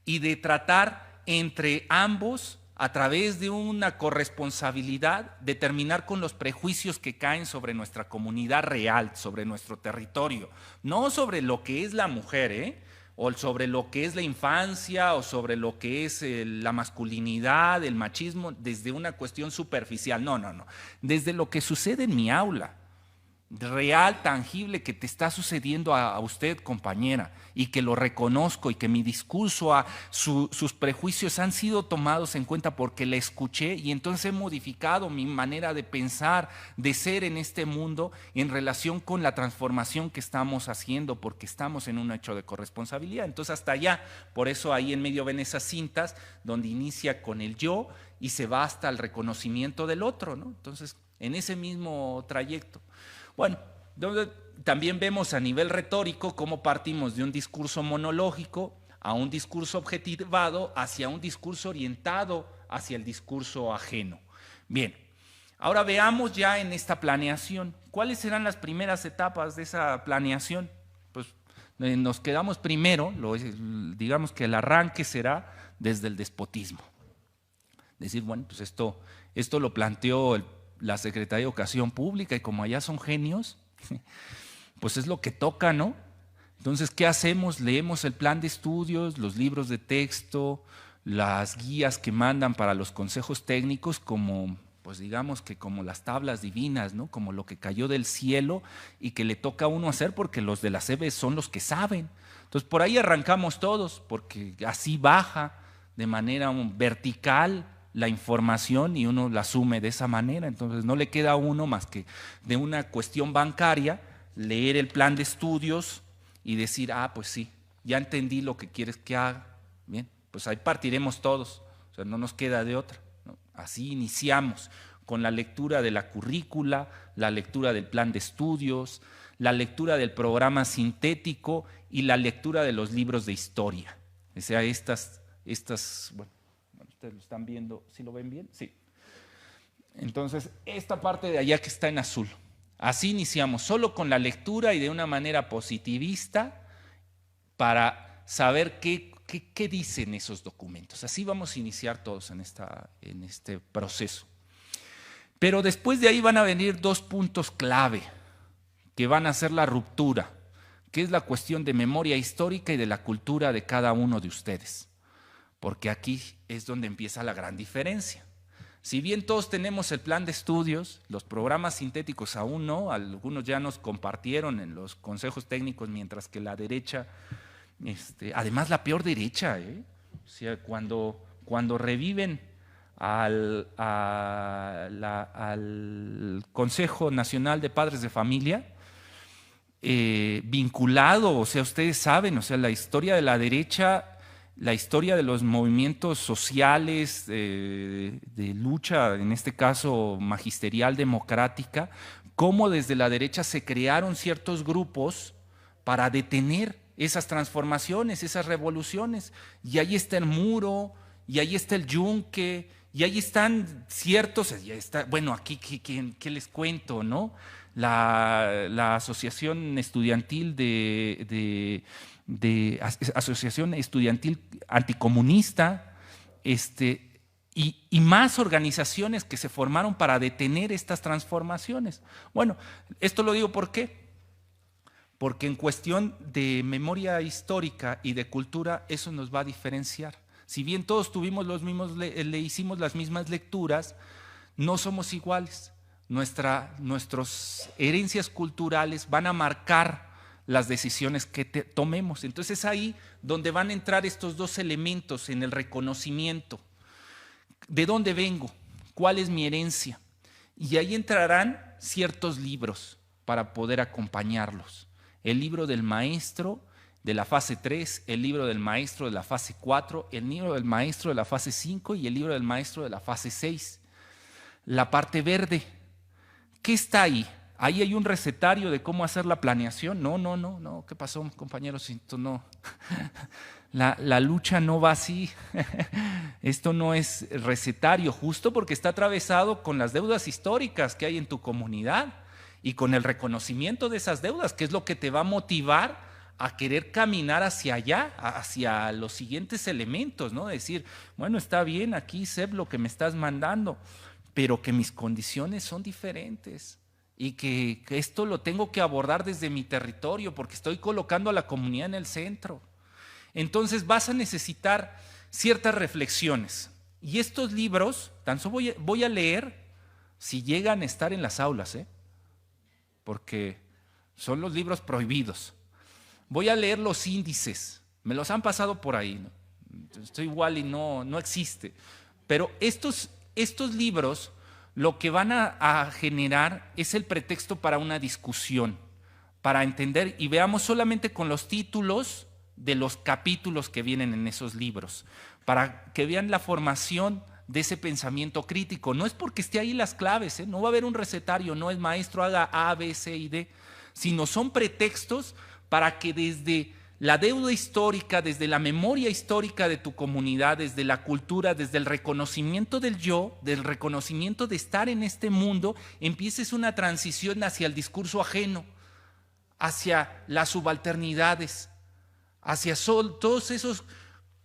y de tratar entre ambos, a través de una corresponsabilidad, de terminar con los prejuicios que caen sobre nuestra comunidad real, sobre nuestro territorio, no sobre lo que es la mujer, o sobre lo que es la infancia, o sobre lo que es la masculinidad, el machismo, desde una cuestión superficial. No, no, no. Desde lo que sucede en mi aula, real, tangible, que te está sucediendo a usted, compañera, y que lo reconozco, y que mi discurso, sus prejuicios han sido tomados en cuenta porque la escuché, y entonces he modificado mi manera de pensar, de ser en este mundo en relación con la transformación que estamos haciendo, porque estamos en un hecho de corresponsabilidad. Entonces hasta allá, por eso ahí en medio ven esas cintas donde inicia con el yo y se va hasta el reconocimiento del otro, ¿no? Entonces, en ese mismo trayecto. Bueno, también vemos a nivel retórico cómo partimos de un discurso monológico a un discurso objetivado hacia un discurso orientado hacia el discurso ajeno. Bien, ahora veamos ya en esta planeación, ¿cuáles serán las primeras etapas de esa planeación? Pues nos quedamos primero, digamos que el arranque será desde el despotismo. Decir, bueno, pues esto lo planteó la Secretaría de Educación Pública y como allá son genios, pues es lo que toca, ¿no? Entonces, ¿qué hacemos? Leemos el plan de estudios, los libros de texto, las guías que mandan para los consejos técnicos como, pues digamos que como las tablas divinas, ¿no? Como lo que cayó del cielo y que le toca a uno hacer porque los de la SEBE son los que saben. Entonces, por ahí arrancamos todos, porque así baja de manera vertical la información y uno la asume de esa manera. Entonces no le queda a uno más que de una cuestión bancaria leer el plan de estudios y decir, pues sí, ya entendí lo que quieres que haga. Bien, pues ahí partiremos todos, o sea, no nos queda de otra, ¿no? Así iniciamos con la lectura de la currícula, la lectura del plan de estudios, la lectura del programa sintético y la lectura de los libros de historia. O sea, bueno, ustedes lo están viendo, ¿sí lo ven bien? Sí. Entonces, esta parte de allá que está en azul. Así iniciamos, solo con la lectura y de una manera positivista para saber qué dicen esos documentos. Así vamos a iniciar todos en este proceso. Pero después de ahí van a venir dos puntos clave que van a ser la ruptura, que es la cuestión de memoria histórica y de la cultura de cada uno de ustedes. Porque aquí es donde empieza la gran diferencia. Si bien todos tenemos el plan de estudios, los programas sintéticos aún no, algunos ya nos compartieron en los consejos técnicos, mientras que la derecha, además la peor derecha, o sea, cuando reviven al Consejo Nacional de Padres de Familia, vinculado, o sea, ustedes saben, o sea, la historia de la derecha, la historia de los movimientos sociales, de lucha, en este caso magisterial democrática, cómo desde la derecha se crearon ciertos grupos para detener esas transformaciones, esas revoluciones. Y ahí está el Muro, y ahí está el Yunque, y ahí están ciertos, bueno, aquí, ¿qué les cuento, no? La Asociación Estudiantil Asociación Estudiantil Anticomunista, y más organizaciones que se formaron para detener estas transformaciones. Bueno, esto lo digo ¿por qué? Porque en cuestión de memoria histórica y de cultura eso nos va a diferenciar. Si bien todos tuvimos le hicimos las mismas lecturas, no somos iguales. Nuestras herencias culturales van a marcar las decisiones que tomemos. Entonces es ahí donde van a entrar estos dos elementos en el reconocimiento. ¿De dónde vengo? ¿Cuál es mi herencia? Y ahí entrarán ciertos libros para poder acompañarlos. El libro del maestro de la fase 3, el libro del maestro de la fase 4, el libro del maestro de la fase 5 y el libro del maestro de la fase 6. La parte verde, ¿qué está ahí? Ahí hay un recetario de cómo hacer la planeación. No. ¿Qué pasó, compañeros? Esto no. La lucha no va así. Esto no es recetario, justo porque está atravesado con las deudas históricas que hay en tu comunidad y con el reconocimiento de esas deudas, que es lo que te va a motivar a querer caminar hacia allá, hacia los siguientes elementos, ¿no? Decir, bueno, está bien aquí, Seb, lo que me estás mandando, pero que mis condiciones son diferentes y que esto lo tengo que abordar desde mi territorio porque estoy colocando a la comunidad en el centro. Entonces vas a necesitar ciertas reflexiones. Y estos libros, tan solo voy a leer si llegan a estar en las aulas, porque son los libros prohibidos. Voy a leer los índices, me los han pasado por ahí, ¿no? Estoy igual y no existe. Pero estos libros lo que van a generar es el pretexto para una discusión, para entender y veamos solamente con los títulos de los capítulos que vienen en esos libros, para que vean la formación de ese pensamiento crítico. No es porque esté ahí las claves, no va a haber un recetario, no es maestro haga A, B, C y D, sino son pretextos para que desde la deuda histórica, desde la memoria histórica de tu comunidad, desde la cultura, desde el reconocimiento del yo, del reconocimiento de estar en este mundo, empieces una transición hacia el discurso ajeno, hacia las subalternidades, hacia todos esos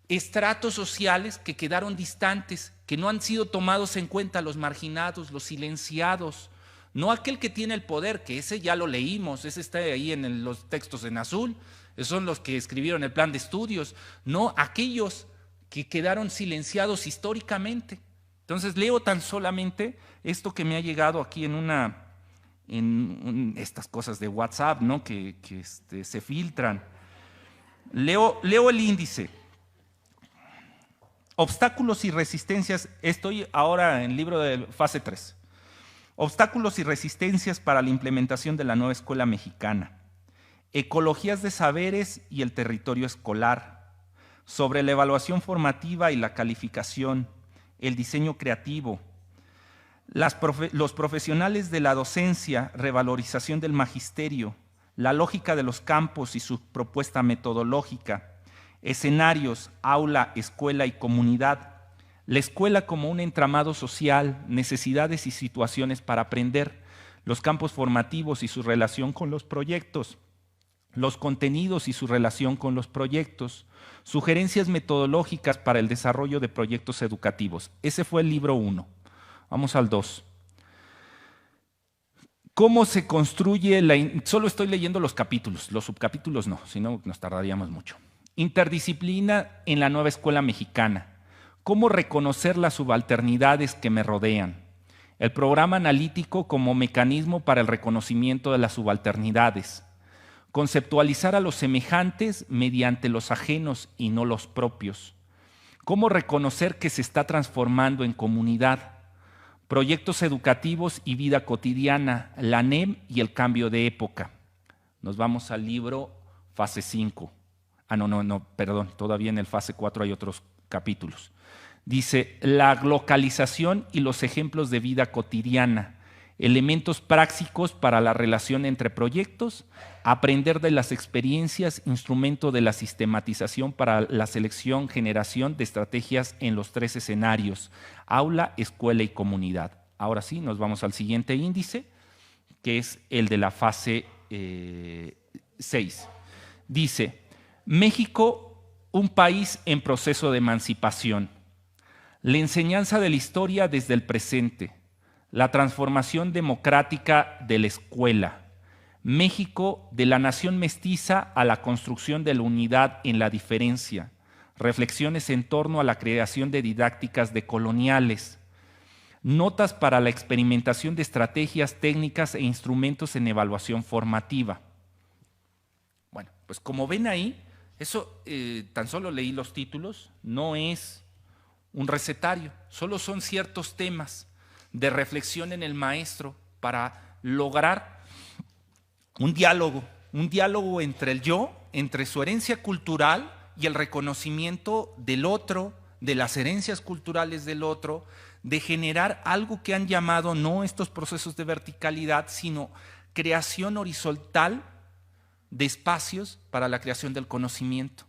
estratos sociales que quedaron distantes, que no han sido tomados en cuenta, los marginados, los silenciados. No aquel que tiene el poder, que ese ya lo leímos, ese está ahí en los textos en azul, esos son los que escribieron el plan de estudios, no aquellos que quedaron silenciados históricamente. Entonces leo tan solamente esto que me ha llegado aquí en estas cosas de WhatsApp, ¿no? que se filtran. Leo el índice. Obstáculos y resistencias, estoy ahora en el libro de fase 3. Obstáculos y resistencias para la implementación de la nueva escuela mexicana. Ecologías de saberes y el territorio escolar. Sobre la evaluación formativa y la calificación. El diseño creativo. Los profesionales de la docencia, revalorización del magisterio. La lógica de los campos y su propuesta metodológica. Escenarios, aula, escuela y comunidad. La escuela como un entramado social, necesidades y situaciones para aprender, los campos formativos y su relación con los proyectos, los contenidos y su relación con los proyectos, sugerencias metodológicas para el desarrollo de proyectos educativos. Ese fue el libro 1. Vamos al 2. ¿Cómo se construye solo estoy leyendo los capítulos, los subcapítulos no, si no nos tardaríamos mucho. Interdisciplina en la nueva escuela mexicana. ¿Cómo reconocer las subalternidades que me rodean? El programa analítico como mecanismo para el reconocimiento de las subalternidades. Conceptualizar a los semejantes mediante los ajenos y no los propios. ¿Cómo reconocer que se está transformando en comunidad? Proyectos educativos y vida cotidiana, la NEM y el cambio de época. Nos vamos al libro fase 5. Perdón, todavía en el fase 4 hay otros capítulos. Dice, la localización y los ejemplos de vida cotidiana, elementos prácticos para la relación entre proyectos, aprender de las experiencias, instrumento de la sistematización para la selección, generación de estrategias en los 3 escenarios, aula, escuela y comunidad. Ahora sí, nos vamos al siguiente índice, que es el de la fase 6. Dice, México, un país en proceso de emancipación. La enseñanza de la historia desde el presente, la transformación democrática de la escuela, México de la nación mestiza a la construcción de la unidad en la diferencia, reflexiones en torno a la creación de didácticas decoloniales, notas para la experimentación de estrategias, técnicas e instrumentos en evaluación formativa. Bueno, pues como ven ahí, eso tan solo leí los títulos, no es un recetario, solo son ciertos temas de reflexión en el maestro para lograr un diálogo entre el yo, entre su herencia cultural y el reconocimiento del otro, de las herencias culturales del otro, de generar algo que han llamado no estos procesos de verticalidad, sino creación horizontal de espacios para la creación del conocimiento,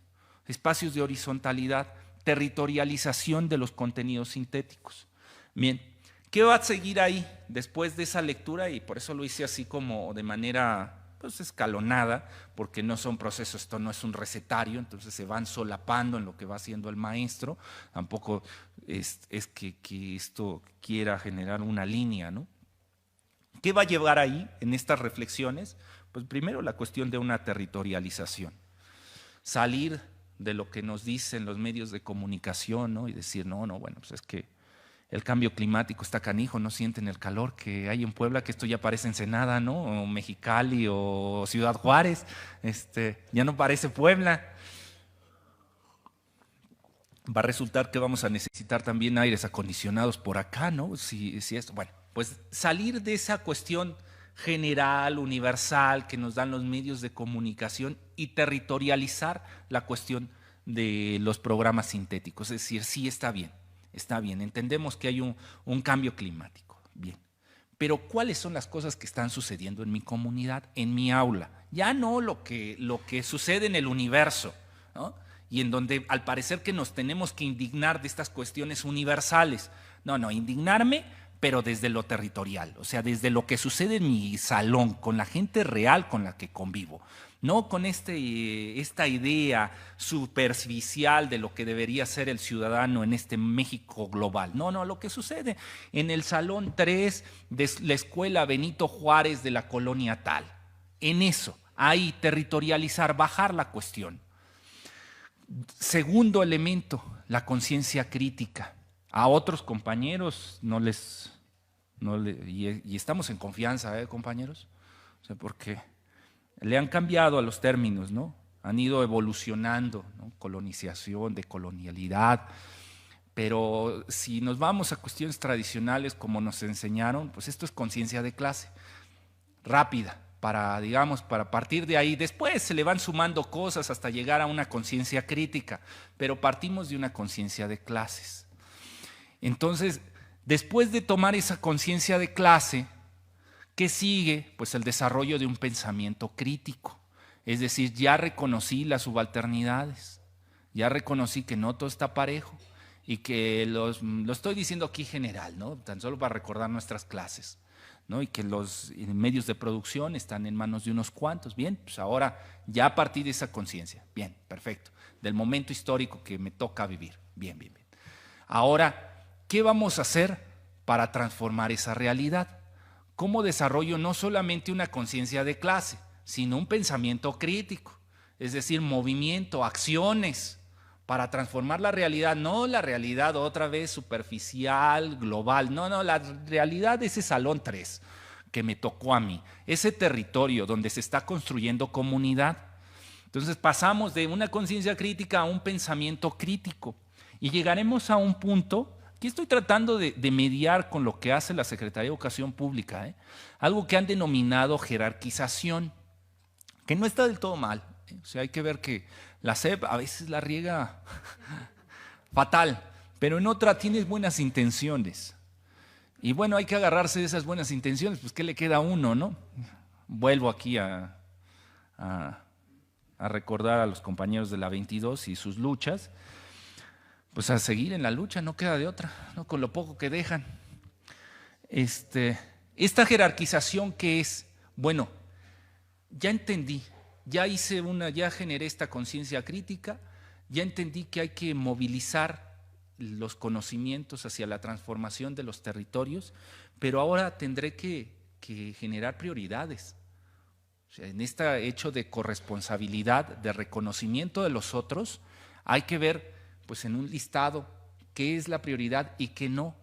espacios de horizontalidad, territorialización de los contenidos sintéticos. Bien, ¿qué va a seguir ahí después de esa lectura? Y por eso lo hice así como de manera pues escalonada, porque no son procesos, esto no es un recetario, entonces se van solapando en lo que va haciendo el maestro, tampoco es que esto quiera generar una línea, ¿no? ¿Qué va a llevar ahí en estas reflexiones? Pues primero la cuestión de una territorialización, salir de lo que nos dicen los medios de comunicación, ¿no? Y decir, no, bueno, pues es que el cambio climático está canijo, no sienten el calor que hay en Puebla, que esto ya parece Ensenada, ¿no? O Mexicali o Ciudad Juárez, ya no parece Puebla. Va a resultar que vamos a necesitar también aires acondicionados por acá, ¿no? Si esto, bueno, pues salir de esa cuestión general, universal, que nos dan los medios de comunicación y territorializar la cuestión de los programas sintéticos. Es decir, sí, está bien, entendemos que hay un cambio climático, bien. Pero ¿cuáles son las cosas que están sucediendo en mi comunidad, en mi aula? Ya no lo que sucede en el universo, ¿no? Y en donde al parecer que nos tenemos que indignar de estas cuestiones universales. No, indignarme, pero desde lo territorial, o sea, desde lo que sucede en mi salón, con la gente real con la que convivo. No con esta idea superficial de lo que debería ser el ciudadano en este México global. No, lo que sucede en el Salón 3 de la Escuela Benito Juárez de la colonia tal. En eso, ahí territorializar, bajar la cuestión. Segundo elemento, la conciencia crítica. A otros compañeros y estamos en confianza, compañeros, o sea, porque le han cambiado a los términos, ¿no? Han ido evolucionando, ¿no? Colonización, decolonialidad, pero si nos vamos a cuestiones tradicionales como nos enseñaron, pues esto es conciencia de clase, rápida, para partir de ahí. Después se le van sumando cosas hasta llegar a una conciencia crítica, pero partimos de una conciencia de clases. Entonces, después de tomar esa conciencia de clase, ¿qué sigue? Pues el desarrollo de un pensamiento crítico. Es decir, ya reconocí las subalternidades, ya reconocí que no todo está parejo y que lo estoy diciendo aquí general, ¿no? Tan solo para recordar nuestras clases, ¿no? Y que los medios de producción están en manos de unos cuantos. Bien, pues ahora ya a partir de esa conciencia, bien, perfecto, del momento histórico que me toca vivir, bien. Ahora, ¿qué vamos a hacer para transformar esa realidad? ¿Cómo desarrollo no solamente una conciencia de clase, sino un pensamiento crítico? Es decir, movimiento, acciones para transformar la realidad, no la realidad otra vez superficial, global, no, la realidad de ese Salón 3 que me tocó a mí, ese territorio donde se está construyendo comunidad. Entonces pasamos de una conciencia crítica a un pensamiento crítico y llegaremos a un punto. Aquí estoy tratando de mediar con lo que hace la Secretaría de Educación Pública, algo que han denominado jerarquización, que no está del todo mal. O sea, hay que ver que la SEP a veces la riega fatal, pero en otra tiene buenas intenciones. Y bueno, hay que agarrarse de esas buenas intenciones, pues ¿qué le queda a uno, no? Vuelvo aquí a recordar a los compañeros de la 22 y sus luchas. Pues a seguir en la lucha, no queda de otra, ¿no? Con lo poco que dejan. Esta jerarquización que es, bueno, ya entendí, ya generé esta conciencia crítica, ya entendí que hay que movilizar los conocimientos hacia la transformación de los territorios, pero ahora tendré que generar prioridades. O sea, en este hecho de corresponsabilidad, de reconocimiento de los otros, hay que ver pues en un listado qué es la prioridad y qué no.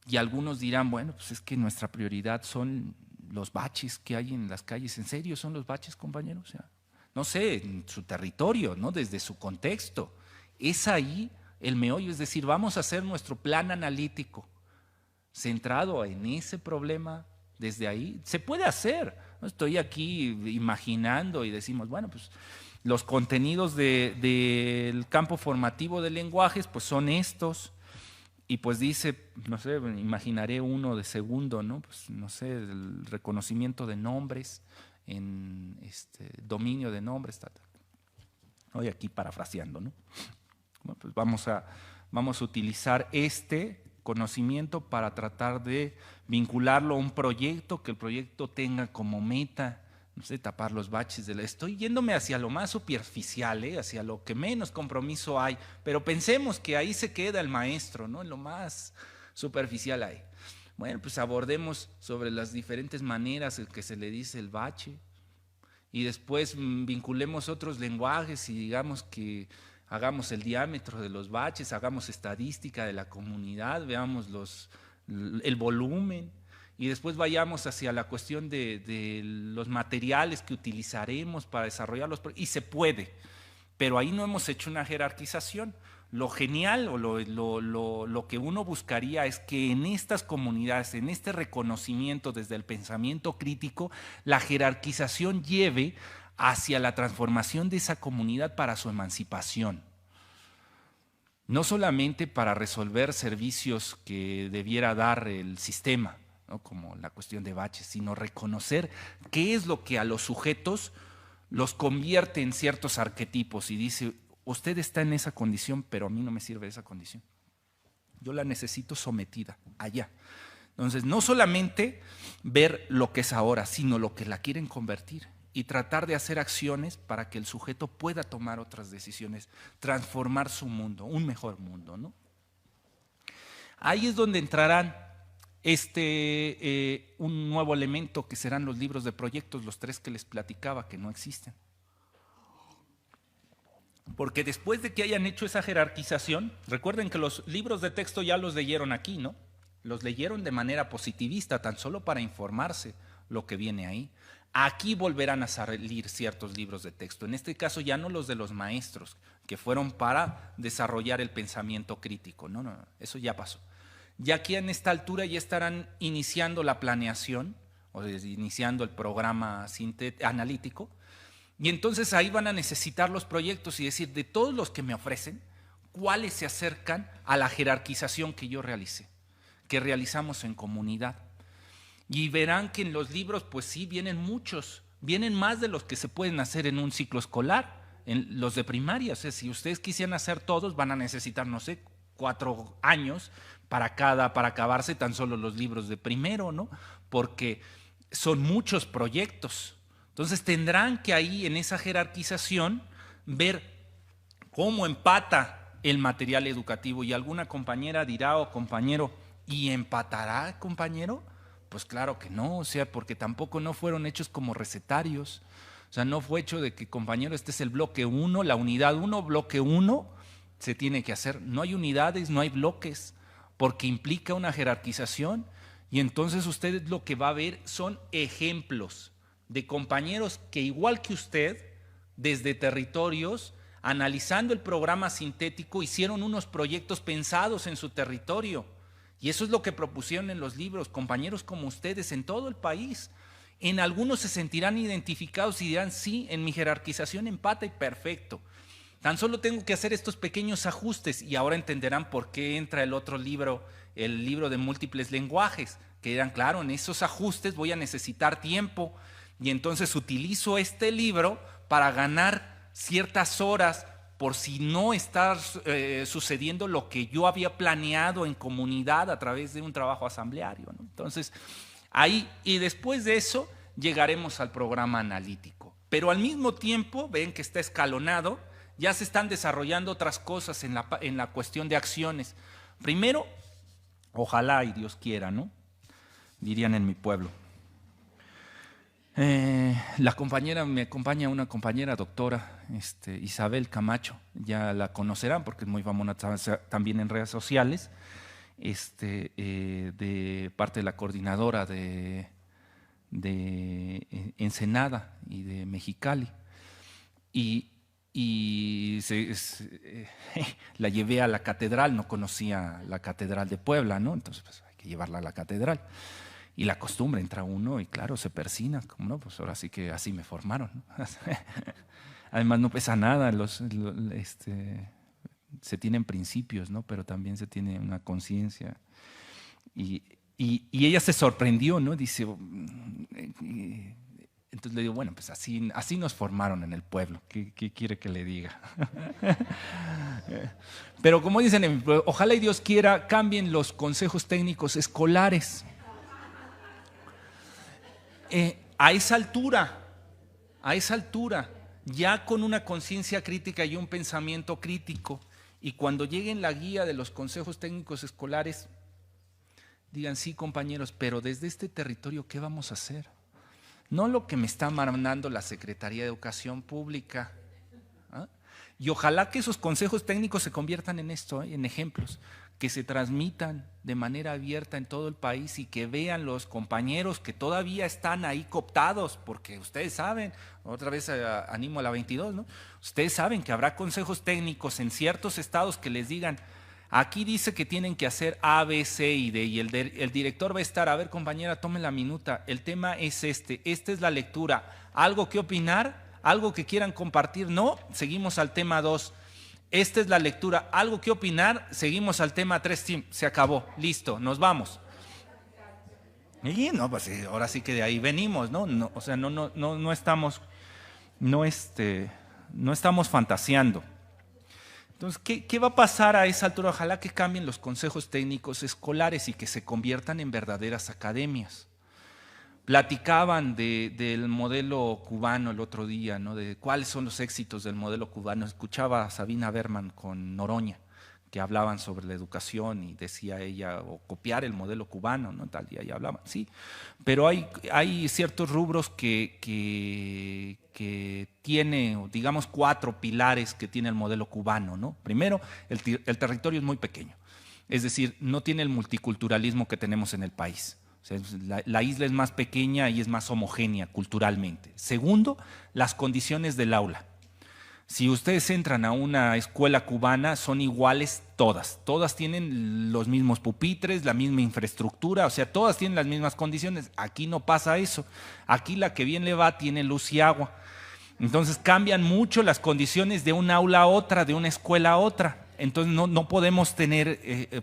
Y algunos dirán, bueno, pues es que nuestra prioridad son los baches que hay en las calles. ¿En serio son los baches, compañeros? O sea, no sé, en su territorio, ¿no? Desde su contexto. Es ahí el meollo, es decir, vamos a hacer nuestro plan analítico centrado en ese problema. Desde ahí se puede hacer, ¿no? Estoy aquí imaginando y decimos, bueno, pues los contenidos del campo formativo de lenguajes pues son estos, y pues dice, no sé, imaginaré uno de segundo, ¿no? Pues no sé, el reconocimiento de nombres, en dominio de nombres, Hoy aquí parafraseando, ¿no? Bueno, pues vamos a utilizar este conocimiento para tratar de vincularlo a un proyecto, que el proyecto tenga como meta no sé, tapar los baches. Estoy yéndome hacia lo más superficial, hacia lo que menos compromiso hay, pero pensemos que ahí se queda el maestro, ¿no? En lo más superficial hay. Bueno, pues abordemos sobre las diferentes maneras en que se le dice el bache y después vinculemos otros lenguajes y digamos que hagamos el diámetro de los baches, hagamos estadística de la comunidad, veamos el volumen y después vayamos hacia la cuestión de los materiales que utilizaremos para desarrollarlos. Y se puede, pero ahí no hemos hecho una jerarquización. Lo genial o lo que uno buscaría es que en estas comunidades, en este reconocimiento desde el pensamiento crítico, la jerarquización lleve hacia la transformación de esa comunidad para su emancipación. No solamente para resolver servicios que debiera dar el sistema, ¿no? Como la cuestión de baches, sino reconocer qué es lo que a los sujetos los convierte en ciertos arquetipos y dice, usted está en esa condición, pero a mí no me sirve esa condición. Yo la necesito sometida allá. Entonces, no solamente ver lo que es ahora, sino lo que la quieren convertir y tratar de hacer acciones para que el sujeto pueda tomar otras decisiones, transformar su mundo, un mejor mundo, ¿no? Ahí es donde entrarán un nuevo elemento que serán los libros de proyectos, los 3 que les platicaba, que no existen. Porque después de que hayan hecho esa jerarquización, recuerden que los libros de texto ya los leyeron aquí, ¿no? Los leyeron de manera positivista, tan solo para informarse lo que viene ahí. Aquí volverán a salir ciertos libros de texto, en este caso ya no los de los maestros, que fueron para desarrollar el pensamiento crítico, no, eso ya pasó. Ya aquí en esta altura ya estarán iniciando la planeación, o iniciando el programa analítico, y entonces ahí van a necesitar los proyectos y decir, de todos los que me ofrecen, ¿cuáles se acercan a la jerarquización que yo realicé, que realizamos en comunidad? Y verán que en los libros, pues sí, vienen muchos, vienen más de los que se pueden hacer en un ciclo escolar, en los de primaria. O sea, si ustedes quisieran hacer todos, van a necesitar, no sé, 4 años para acabarse tan solo los libros de primero, ¿no? Porque son muchos proyectos. Entonces tendrán que ahí en esa jerarquización ver cómo empata el material educativo. Y alguna compañera dirá o compañero, ¿y empatará, compañero? Pues claro que no, o sea, porque tampoco no fueron hechos como recetarios. O sea, no fue hecho de que, compañero, este es el bloque 1, la unidad 1, bloque 1, se tiene que hacer. No hay unidades, no hay bloques, porque implica una jerarquización. Y entonces ustedes lo que va a ver son ejemplos de compañeros que, igual que usted, desde territorios, analizando el programa sintético, hicieron unos proyectos pensados en su territorio. Y eso es lo que propusieron en los libros, compañeros como ustedes en todo el país. En algunos se sentirán identificados y dirán, sí, en mi jerarquización empata y perfecto. Tan solo tengo que hacer estos pequeños ajustes y ahora entenderán por qué entra el otro libro, el libro de múltiples lenguajes, que dirán, claro, en esos ajustes voy a necesitar tiempo y entonces utilizo este libro para ganar ciertas horas por si no está sucediendo lo que yo había planeado en comunidad a través de un trabajo asambleario, ¿no? Entonces, ahí, y después de eso, llegaremos al programa analítico. Pero al mismo tiempo, ven que está escalonado, ya se están desarrollando otras cosas en la cuestión de acciones. Primero, ojalá y Dios quiera, ¿no? Dirían en mi pueblo. Me acompaña una compañera doctora, Isabel Camacho, ya la conocerán porque es muy famosa también en redes sociales, de parte de la coordinadora de Ensenada y de Mexicali. La llevé a la catedral, no conocía la catedral de Puebla, ¿no? Entonces pues, hay que llevarla a la catedral. Y la costumbre, entra uno y claro, se persina, como no, pues ahora sí que así me formaron, ¿no? Además no pesa nada, se tienen principios, ¿no? Pero también se tiene una conciencia. Y ella se sorprendió, ¿no? Dice, entonces le digo, bueno, pues así nos formaron en el pueblo, ¿qué quiere que le diga? Pero como dicen en mi pueblo, ojalá y Dios quiera cambien los consejos técnicos escolares. A esa altura a esa altura, ya con una conciencia crítica y un pensamiento crítico, y cuando lleguen la guía de los consejos técnicos escolares, digan, sí, compañeros, pero desde este territorio, ¿qué vamos a hacer? No lo que me está mandando la Secretaría de Educación Pública. ¿Ah? Y ojalá que esos consejos técnicos se conviertan en esto, en ejemplos, que se transmitan de manera abierta en todo el país y que vean los compañeros que todavía están ahí cooptados, porque ustedes saben, otra vez animo a la 22, ¿no? Ustedes saben que habrá consejos técnicos en ciertos estados que les digan, aquí dice que tienen que hacer A, B, C y D, y el director va a estar, a ver compañera, tome la minuta, el tema es esta es la lectura, ¿algo que opinar? ¿Algo que quieran compartir? No, seguimos al tema 2. Esta es la lectura, ¿algo que opinar? Seguimos al tema 3, se acabó, listo, nos vamos. Y no, pues ahora sí que de ahí venimos, ¿no? No, o sea, no estamos, no estamos fantaseando. Entonces, ¿qué va a pasar a esa altura? Ojalá que cambien los consejos técnicos escolares y que se conviertan en verdaderas academias. Platicaban del modelo cubano el otro día, ¿no? De cuáles son los éxitos del modelo cubano. Escuchaba a Sabina Berman con Noroña, que hablaban sobre la educación y decía ella, o copiar el modelo cubano, ¿no? Tal, y ahí hablaban, sí. Pero hay ciertos rubros que tiene, digamos, 4 pilares que tiene el modelo cubano, ¿no? Primero, el territorio es muy pequeño, es decir, no tiene el multiculturalismo que tenemos en el país. O sea, la isla es más pequeña y es más homogénea culturalmente. Segundo, las condiciones del aula. Si ustedes entran a una escuela cubana, son iguales todas. Todas tienen los mismos pupitres, la misma infraestructura, o sea, todas tienen las mismas condiciones. Aquí no pasa eso. Aquí la que bien le va tiene luz y agua. Entonces cambian mucho las condiciones de un aula a otra, de una escuela a otra. Entonces no podemos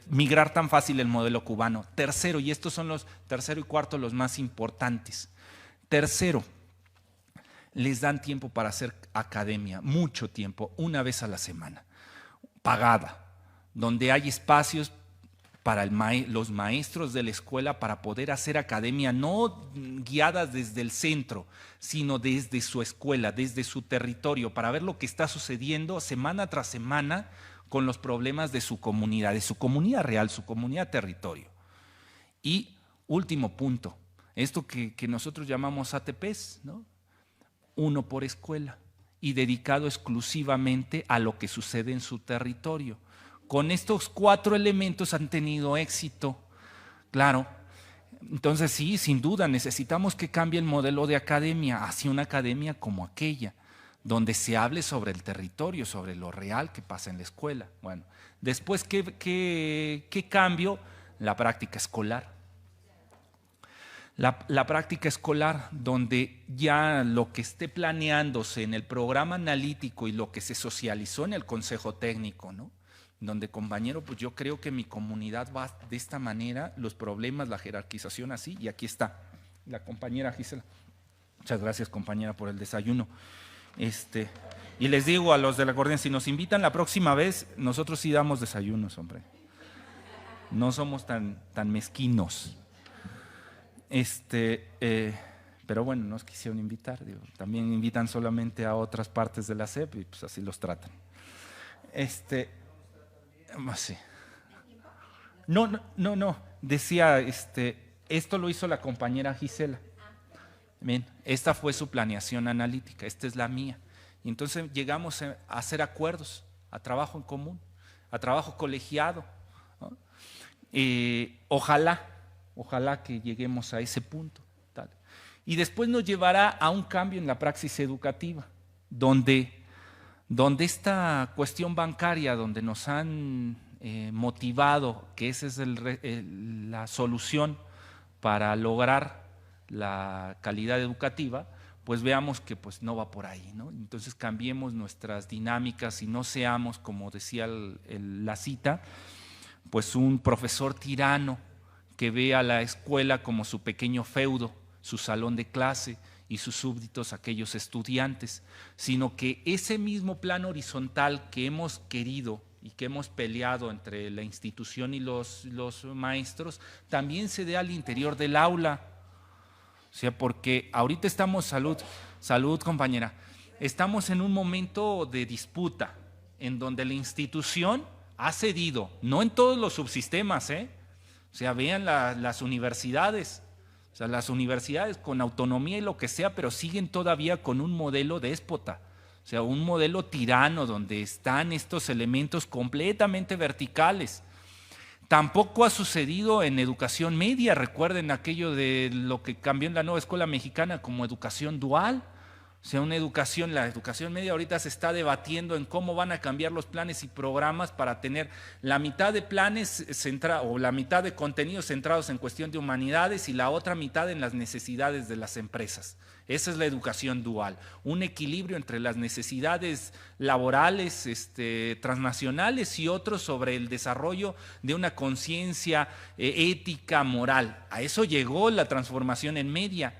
migrar tan fácil el modelo cubano. Tercero, y estos son tercero y cuarto los más importantes. Tercero, les dan tiempo para hacer academia, mucho tiempo, una vez a la semana, pagada, donde hay espacios para los maestros de la escuela para poder hacer academia, no guiadas desde el centro, sino desde su escuela, desde su territorio, para ver lo que está sucediendo semana tras semana con los problemas de su comunidad real, su comunidad territorio. Y último punto, esto que nosotros llamamos ATPs, ¿no? Uno por escuela y dedicado exclusivamente a lo que sucede en su territorio. Con estos 4 elementos han tenido éxito, claro. Entonces sí, sin duda, necesitamos que cambie el modelo de academia hacia una academia como aquella, donde se hable sobre el territorio, sobre lo real que pasa en la escuela. Bueno, después, ¿qué cambio? La práctica escolar. La práctica escolar, donde ya lo que esté planeándose en el programa analítico y lo que se socializó en el consejo técnico, ¿no? Donde, compañero, pues yo creo que mi comunidad va de esta manera, los problemas, la jerarquización así, y aquí está la compañera Gisela. Muchas gracias, compañera, por el desayuno. Y les digo a los de la coordinación, si nos invitan la próxima vez, nosotros sí damos desayunos, hombre. No somos tan mezquinos. Pero bueno, nos quisieron invitar, digo, también invitan solamente a otras partes de la SEP y pues así los tratan. Sí. No, decía, esto lo hizo la compañera Gisela. Bien, esta fue su planeación analítica, esta es la mía. Y entonces llegamos a hacer acuerdos, a trabajo en común, a trabajo colegiado, ¿no? Ojalá que lleguemos a ese punto. Tal. Y después nos llevará a un cambio en la praxis educativa, donde esta cuestión bancaria, donde nos han motivado que esa es la solución para lograr la calidad educativa, pues veamos que pues no va por ahí, ¿no? Entonces cambiemos nuestras dinámicas y no seamos, como decía la cita, pues un profesor tirano que ve a la escuela como su pequeño feudo, su salón de clase y sus súbditos aquellos estudiantes, sino que ese mismo plano horizontal que hemos querido y que hemos peleado entre la institución y los maestros, también se dé al interior del aula. O sea, porque ahorita estamos Salud, compañera. Estamos en un momento de disputa en donde la institución ha cedido, no en todos los subsistemas, o sea, vean las universidades, o sea, las universidades con autonomía y lo que sea, pero siguen todavía con un modelo déspota, o sea, un modelo tirano donde están estos elementos completamente verticales. Tampoco ha sucedido en educación media, recuerden aquello de lo que cambió en la nueva escuela mexicana como educación dual. O sea, la educación media ahorita se está debatiendo en cómo van a cambiar los planes y programas para tener la mitad de planes o la mitad de contenidos centrados en cuestión de humanidades y la otra mitad en las necesidades de las empresas. Esa es la educación dual, un equilibrio entre las necesidades laborales transnacionales y otros sobre el desarrollo de una conciencia ética, moral. A eso llegó la transformación en media.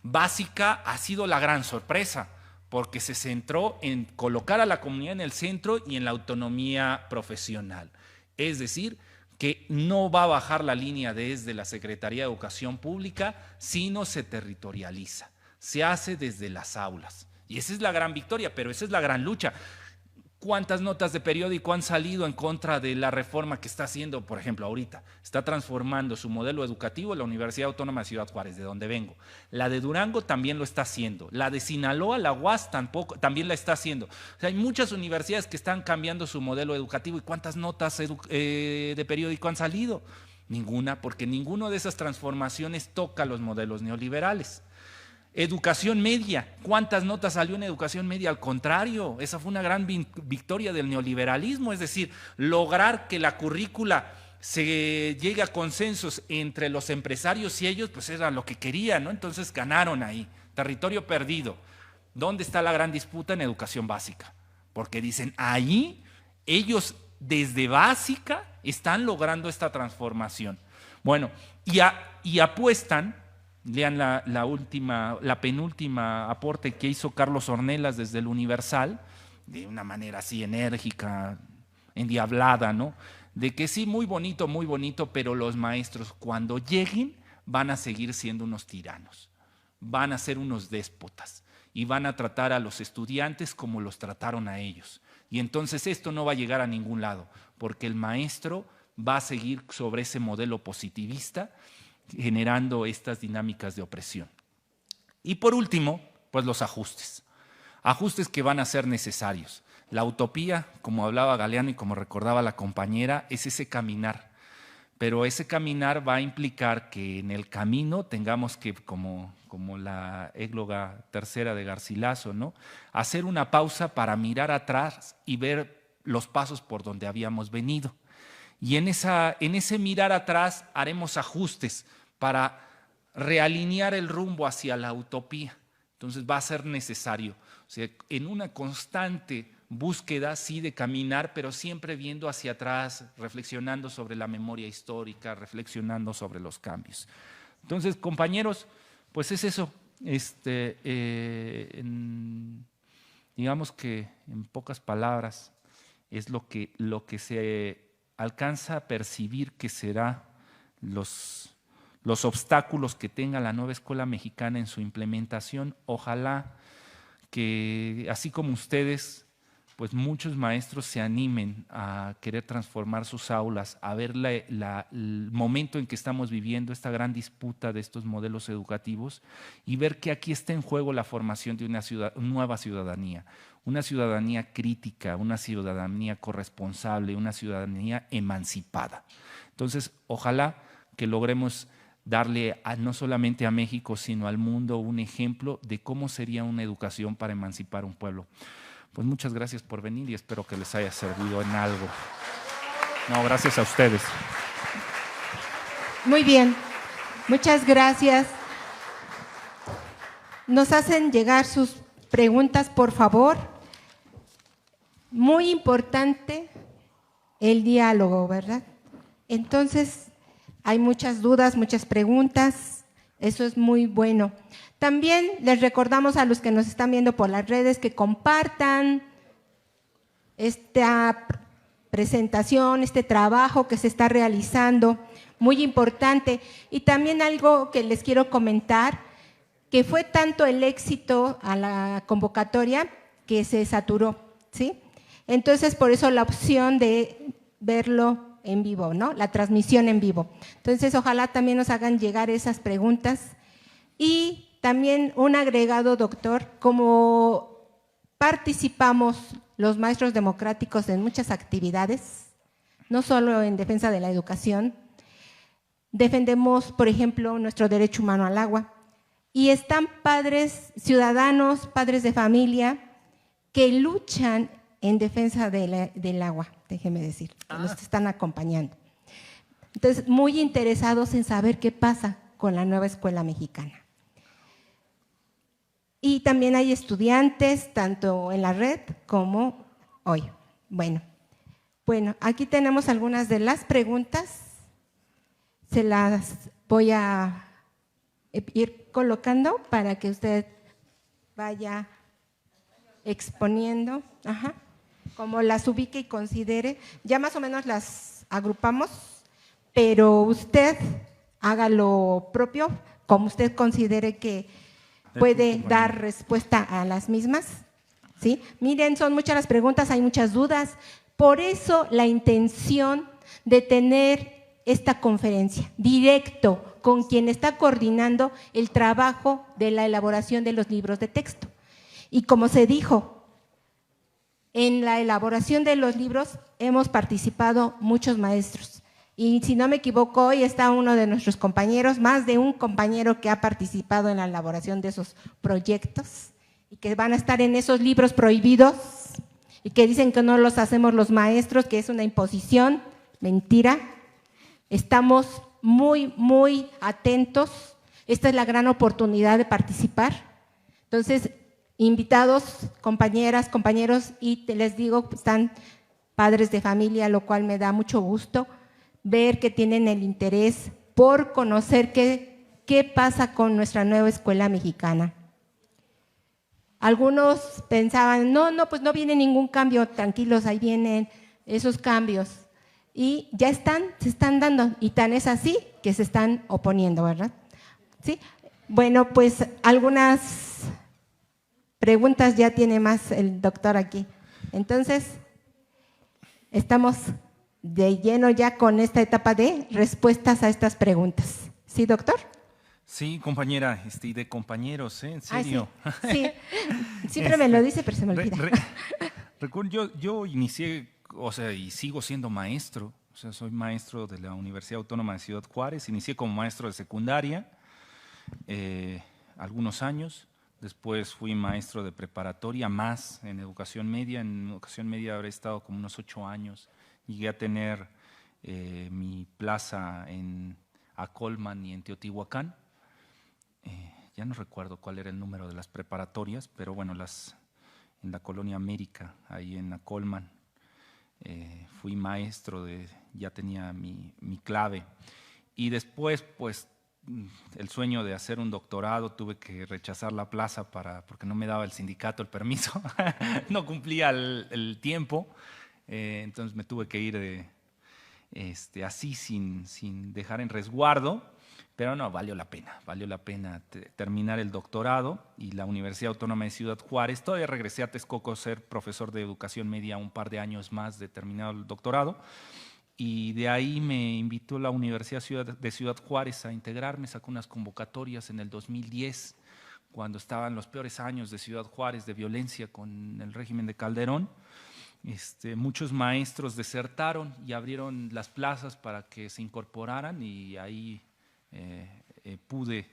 Básica ha sido la gran sorpresa, porque se centró en colocar a la comunidad en el centro y en la autonomía profesional. Es decir, que no va a bajar la línea desde la Secretaría de Educación Pública, sino se territorializa, se hace desde las aulas. Y esa es la gran victoria, pero esa es la gran lucha. ¿Cuántas notas de periódico han salido en contra de la reforma que está haciendo, por ejemplo, ahorita? Está transformando su modelo educativo la Universidad Autónoma de Ciudad Juárez, de donde vengo. La de Durango también lo está haciendo. La de Sinaloa, la UAS, también la está haciendo. O sea, hay muchas universidades que están cambiando su modelo educativo. ¿Y cuántas notas de periódico han salido? Ninguna, porque ninguna de esas transformaciones toca los modelos neoliberales. Educación media, ¿cuántas notas salió en educación media? Al contrario, esa fue una gran victoria del neoliberalismo, es decir, lograr que la currícula se llegue a consensos entre los empresarios y ellos, pues era lo que querían, ¿no? Entonces ganaron ahí, territorio perdido. ¿Dónde está la gran disputa? En educación básica, porque dicen, ahí ellos desde básica están logrando esta transformación. Bueno, y apuestan. Lean la penúltima aporte que hizo Carlos Ornelas desde el Universal, de una manera así enérgica, endiablada, ¿no? De que sí, muy bonito, pero los maestros cuando lleguen van a seguir siendo unos tiranos, van a ser unos déspotas y van a tratar a los estudiantes como los trataron a ellos. Y entonces esto no va a llegar a ningún lado, porque el maestro va a seguir sobre ese modelo positivista, generando estas dinámicas de opresión. Y por último, pues los ajustes que van a ser necesarios. La utopía, como hablaba Galeano y como recordaba la compañera, es ese caminar, pero ese caminar va a implicar que en el camino tengamos que, como la égloga tercera de Garcilaso, ¿no?, hacer una pausa para mirar atrás y ver los pasos por donde habíamos venido. Y en ese mirar atrás haremos ajustes para realinear el rumbo hacia la utopía. Entonces va a ser necesario, o sea, en una constante búsqueda, sí, de caminar, pero siempre viendo hacia atrás, reflexionando sobre la memoria histórica, reflexionando sobre los cambios. Entonces, compañeros, pues es eso. Digamos que en pocas palabras es lo que se alcanza a percibir que será los obstáculos que tenga la nueva escuela mexicana en su implementación. Ojalá que, así como ustedes, pues muchos maestros se animen a querer transformar sus aulas, a ver el momento en que estamos viviendo, esta gran disputa de estos modelos educativos, y ver que aquí está en juego la formación de una nueva ciudadanía, una ciudadanía crítica, una ciudadanía corresponsable, una ciudadanía emancipada. Entonces, ojalá que logremos darle no solamente a México, sino al mundo un ejemplo de cómo sería una educación para emancipar un pueblo. Pues muchas gracias por venir y espero que les haya servido en algo. No, gracias a ustedes. Muy bien, muchas gracias. Nos hacen llegar sus preguntas, por favor. Muy importante el diálogo, ¿verdad? Entonces, hay muchas dudas, muchas preguntas, eso es muy bueno. También les recordamos a los que nos están viendo por las redes que compartan esta presentación, este trabajo que se está realizando, muy importante. Y también algo que les quiero comentar, que fue tanto el éxito a la convocatoria que se saturó, ¿sí? Entonces, por eso la opción de verlo en vivo, ¿no? La transmisión en vivo. Entonces, ojalá también nos hagan llegar esas preguntas. Y también un agregado, doctor, como participamos los maestros democráticos en muchas actividades, no solo en defensa de la educación, defendemos, por ejemplo, nuestro derecho humano al agua. Y están padres, ciudadanos, padres de familia, que luchan en defensa del agua, déjeme decir, que nos están acompañando. Entonces, muy interesados en saber qué pasa con la nueva escuela mexicana. Y también hay estudiantes, tanto en la red como hoy. Bueno, aquí tenemos algunas de las preguntas. Se las voy a ir colocando para que usted vaya exponiendo, como las ubique y considere. Ya más o menos las agrupamos, pero usted haga lo propio, como usted considere que puede dar respuesta a las mismas, ¿sí? Miren, son muchas las preguntas, hay muchas dudas, por eso la intención de tener esta conferencia, directo, con quien está coordinando el trabajo de la elaboración de los libros de texto. Y como se dijo, en la elaboración de los libros hemos participado muchos maestros. Y si no me equivoco, hoy está uno de nuestros compañeros, más de un compañero que ha participado en la elaboración de esos proyectos y que van a estar en esos libros prohibidos y que dicen que no los hacemos los maestros, que es una imposición, mentira. Estamos muy, muy atentos. Esta es la gran oportunidad de participar. Entonces, invitados, compañeras, compañeros, y les digo, están padres de familia, lo cual me da mucho gusto ver que tienen el interés por conocer qué pasa con nuestra nueva escuela mexicana. Algunos pensaban, no, pues no viene ningún cambio, tranquilos, ahí vienen esos cambios. Y ya se están dando, y tan es así que se están oponiendo, ¿verdad? ¿Sí? Bueno, pues algunas preguntas ya tiene más el doctor aquí. Entonces, estamos de lleno ya con esta etapa de respuestas a estas preguntas. ¿Sí, doctor? Sí, compañera, y de compañeros, ¿en serio? Sí. Siempre me lo dice, pero se me olvida. Recuerdo, yo inicié, o sea, y sigo siendo maestro, o sea, soy maestro de la Universidad Autónoma de Ciudad Juárez, inicié como maestro de secundaria algunos años, después fui maestro de preparatoria, más en educación media habré estado como unos 8 años. Llegué a tener mi plaza en Acolman y en Teotihuacán. Ya no recuerdo cuál era el número de las preparatorias, pero bueno, en la Colonia América, ahí en Acolman, fui maestro, ya tenía mi clave. Y después, pues, el sueño de hacer un doctorado, tuve que rechazar la plaza porque no me daba el sindicato el permiso, no cumplía el tiempo. Entonces me tuve que ir así sin dejar en resguardo, pero no, valió la pena terminar el doctorado y la Universidad Autónoma de Ciudad Juárez. Todavía regresé a Texcoco a ser profesor de educación media un par de años más de terminado el doctorado, y de ahí me invitó la Universidad de Ciudad Juárez a integrarme, sacó unas convocatorias en el 2010, cuando estaban los peores años de Ciudad Juárez de violencia con el régimen de Calderón. Muchos maestros desertaron y abrieron las plazas para que se incorporaran, y ahí pude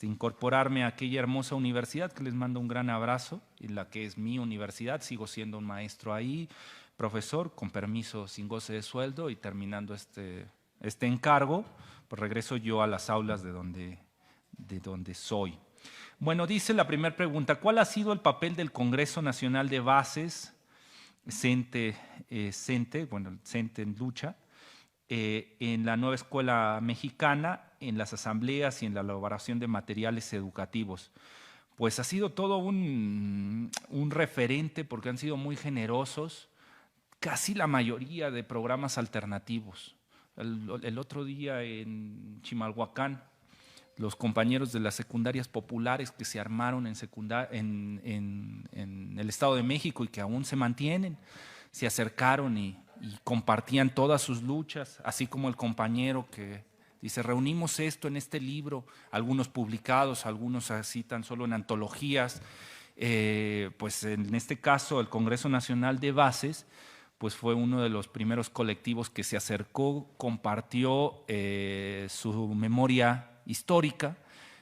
incorporarme a aquella hermosa universidad que les mando un gran abrazo, en la que es mi universidad. Sigo siendo un maestro ahí, profesor con permiso sin goce de sueldo, y terminando este encargo, pues regreso yo a las aulas de donde soy. Bueno, dice la primera pregunta: ¿cuál ha sido el papel del Congreso Nacional de Bases, CENTE en lucha, en la nueva escuela mexicana, en las asambleas y en la elaboración de materiales educativos? Pues ha sido todo un referente, porque han sido muy generosos, casi la mayoría de programas alternativos. El otro día en Chimalhuacán los compañeros de las secundarias populares que se armaron en el Estado de México y que aún se mantienen, se acercaron y compartían todas sus luchas, así como el compañero que dice, reunimos esto en este libro, algunos publicados, algunos así tan solo en antologías. Pues en este caso el Congreso Nacional de Bases pues fue uno de los primeros colectivos que se acercó, compartió su memoria histórica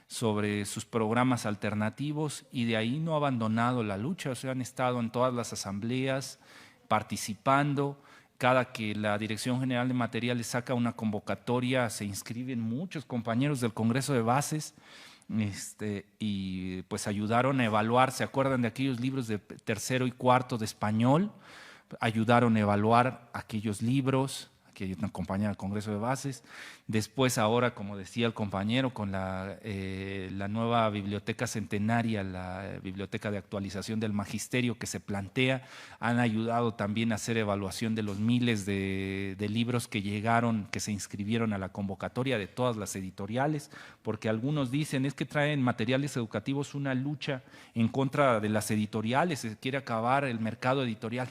sobre sus programas alternativos y de ahí no ha abandonado la lucha, o sea, han estado en todas las asambleas participando. Cada que la Dirección General de Materiales saca una convocatoria, se inscriben muchos compañeros del Congreso de Bases y pues ayudaron a evaluar, ¿se acuerdan de aquellos libros de tercero y cuarto de español? Ayudaron a evaluar aquellos libros. Aquí hay una compañera del Congreso de Bases. Después ahora, como decía el compañero, con la nueva biblioteca centenaria, la biblioteca de actualización del magisterio que se plantea, han ayudado también a hacer evaluación de los miles de libros que llegaron, que se inscribieron a la convocatoria de todas las editoriales, porque algunos dicen es que traen materiales educativos una lucha en contra de las editoriales, se quiere acabar el mercado editorial.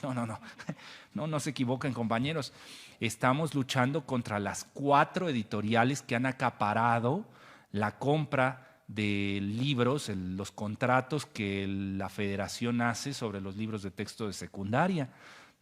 No se equivoquen, compañeros. Estamos luchando contra las 4 editoriales que han acaparado la compra de libros, los contratos que la Federación hace sobre los libros de texto de secundaria.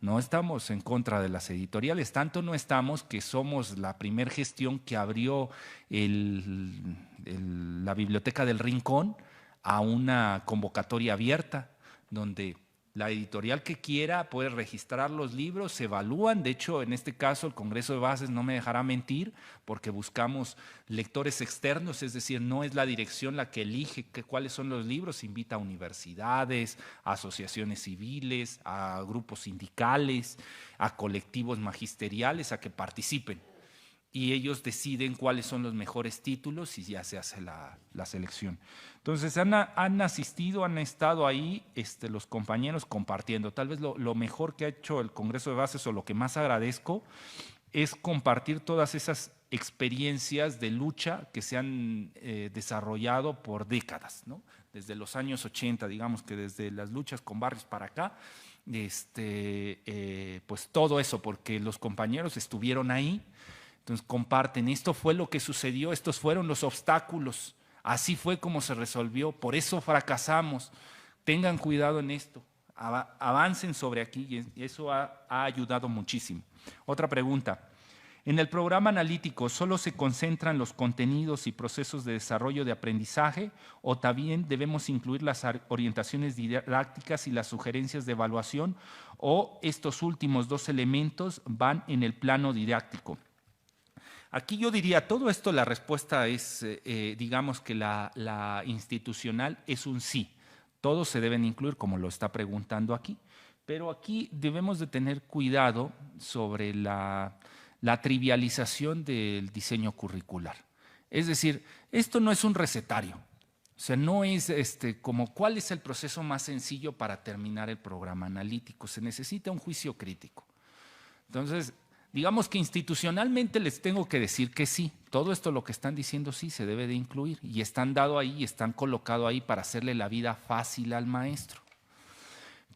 No estamos en contra de las editoriales, tanto no estamos que somos la primer gestión que abrió la Biblioteca del Rincón a una convocatoria abierta, donde la editorial que quiera puede registrar los libros, se evalúan. De hecho, en este caso, el Congreso de Bases no me dejará mentir, porque buscamos lectores externos, es decir, no es la dirección la que elige cuáles son los libros, invita a universidades, a asociaciones civiles, a grupos sindicales, a colectivos magisteriales, a que participen. Y ellos deciden cuáles son los mejores títulos y ya se hace la selección. Entonces han asistido, han estado ahí los compañeros compartiendo. Tal vez lo mejor que ha hecho el Congreso de Bases, o lo que más agradezco, es compartir todas esas experiencias de lucha que se han desarrollado por décadas, ¿no? Desde los años 80, digamos que desde las luchas con Barrios para acá, pues todo eso, porque los compañeros estuvieron ahí. Entonces comparten, esto fue lo que sucedió, estos fueron los obstáculos, así fue como se resolvió, por eso fracasamos, tengan cuidado en esto, avancen sobre aquí, y eso ha ayudado muchísimo. Otra pregunta, en el programa analítico solo se concentran los contenidos y procesos de desarrollo de aprendizaje, o también debemos incluir las orientaciones didácticas y las sugerencias de evaluación, o estos últimos 2 elementos van en el plano didáctico. Aquí yo diría, todo esto la respuesta es, digamos que la institucional es un sí. Todos se deben incluir, como lo está preguntando aquí. Pero aquí debemos de tener cuidado sobre la trivialización del diseño curricular. Es decir, esto no es un recetario. O sea, no es como cuál es el proceso más sencillo para terminar el programa analítico. Se necesita un juicio crítico. Entonces, digamos que institucionalmente les tengo que decir que sí, todo esto lo que están diciendo sí se debe de incluir y están dado ahí, están colocado ahí para hacerle la vida fácil al maestro.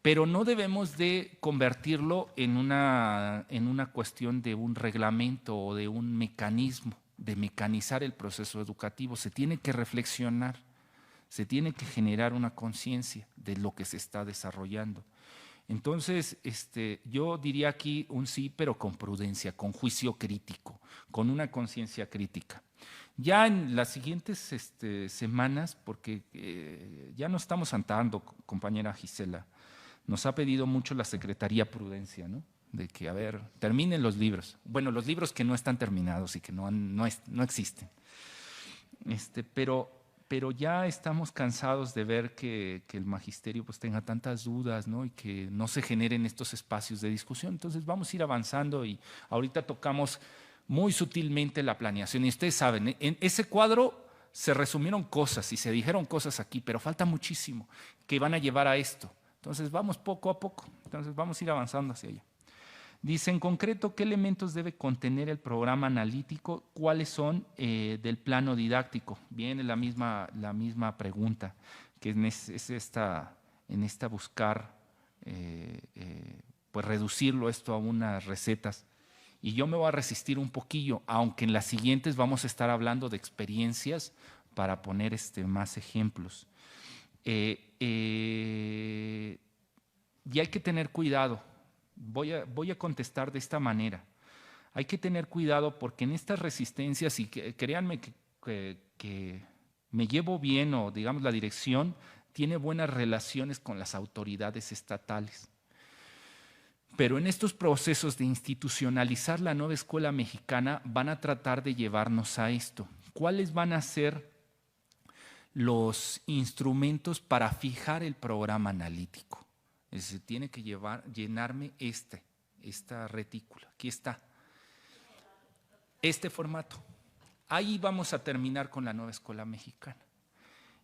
Pero no debemos de convertirlo en una cuestión de un reglamento o de un mecanismo, de mecanizar el proceso educativo. Se tiene que reflexionar, se tiene que generar una conciencia de lo que se está desarrollando. Entonces, yo diría aquí un sí, pero con prudencia, con juicio crítico, con una conciencia crítica. Ya en las siguientes semanas, porque ya no estamos andando, compañera Gisela, nos ha pedido mucho la Secretaría Prudencia, ¿no? De que, a ver, terminen los libros. Bueno, los libros que no están terminados y que no existen. Pero ya estamos cansados de ver que el magisterio pues tenga tantas dudas, ¿no? Y que no se generen estos espacios de discusión. Entonces vamos a ir avanzando y ahorita tocamos muy sutilmente la planeación. Y ustedes saben, en ese cuadro se resumieron cosas y se dijeron cosas aquí, pero falta muchísimo que van a llevar a esto. Entonces vamos poco a poco, entonces vamos a ir avanzando hacia allá. Dice, en concreto, ¿qué elementos debe contener el programa analítico? ¿Cuáles son del plano didáctico? Viene la misma pregunta, que es en esta buscar, pues reducirlo esto a unas recetas. Y yo me voy a resistir un poquillo, aunque en las siguientes vamos a estar hablando de experiencias para poner más ejemplos. Y hay que tener cuidado. Voy a contestar de esta manera. Hay que tener cuidado porque en estas resistencias, y créanme que me llevo bien, o digamos la dirección tiene buenas relaciones con las autoridades estatales. Pero en estos procesos de institucionalizar la nueva escuela mexicana van a tratar de llevarnos a esto. ¿Cuáles van a ser los instrumentos para fijar el programa analítico? Es decir, tiene que llenarme esta retícula. Aquí está. Este formato. Ahí vamos a terminar con la nueva escuela mexicana.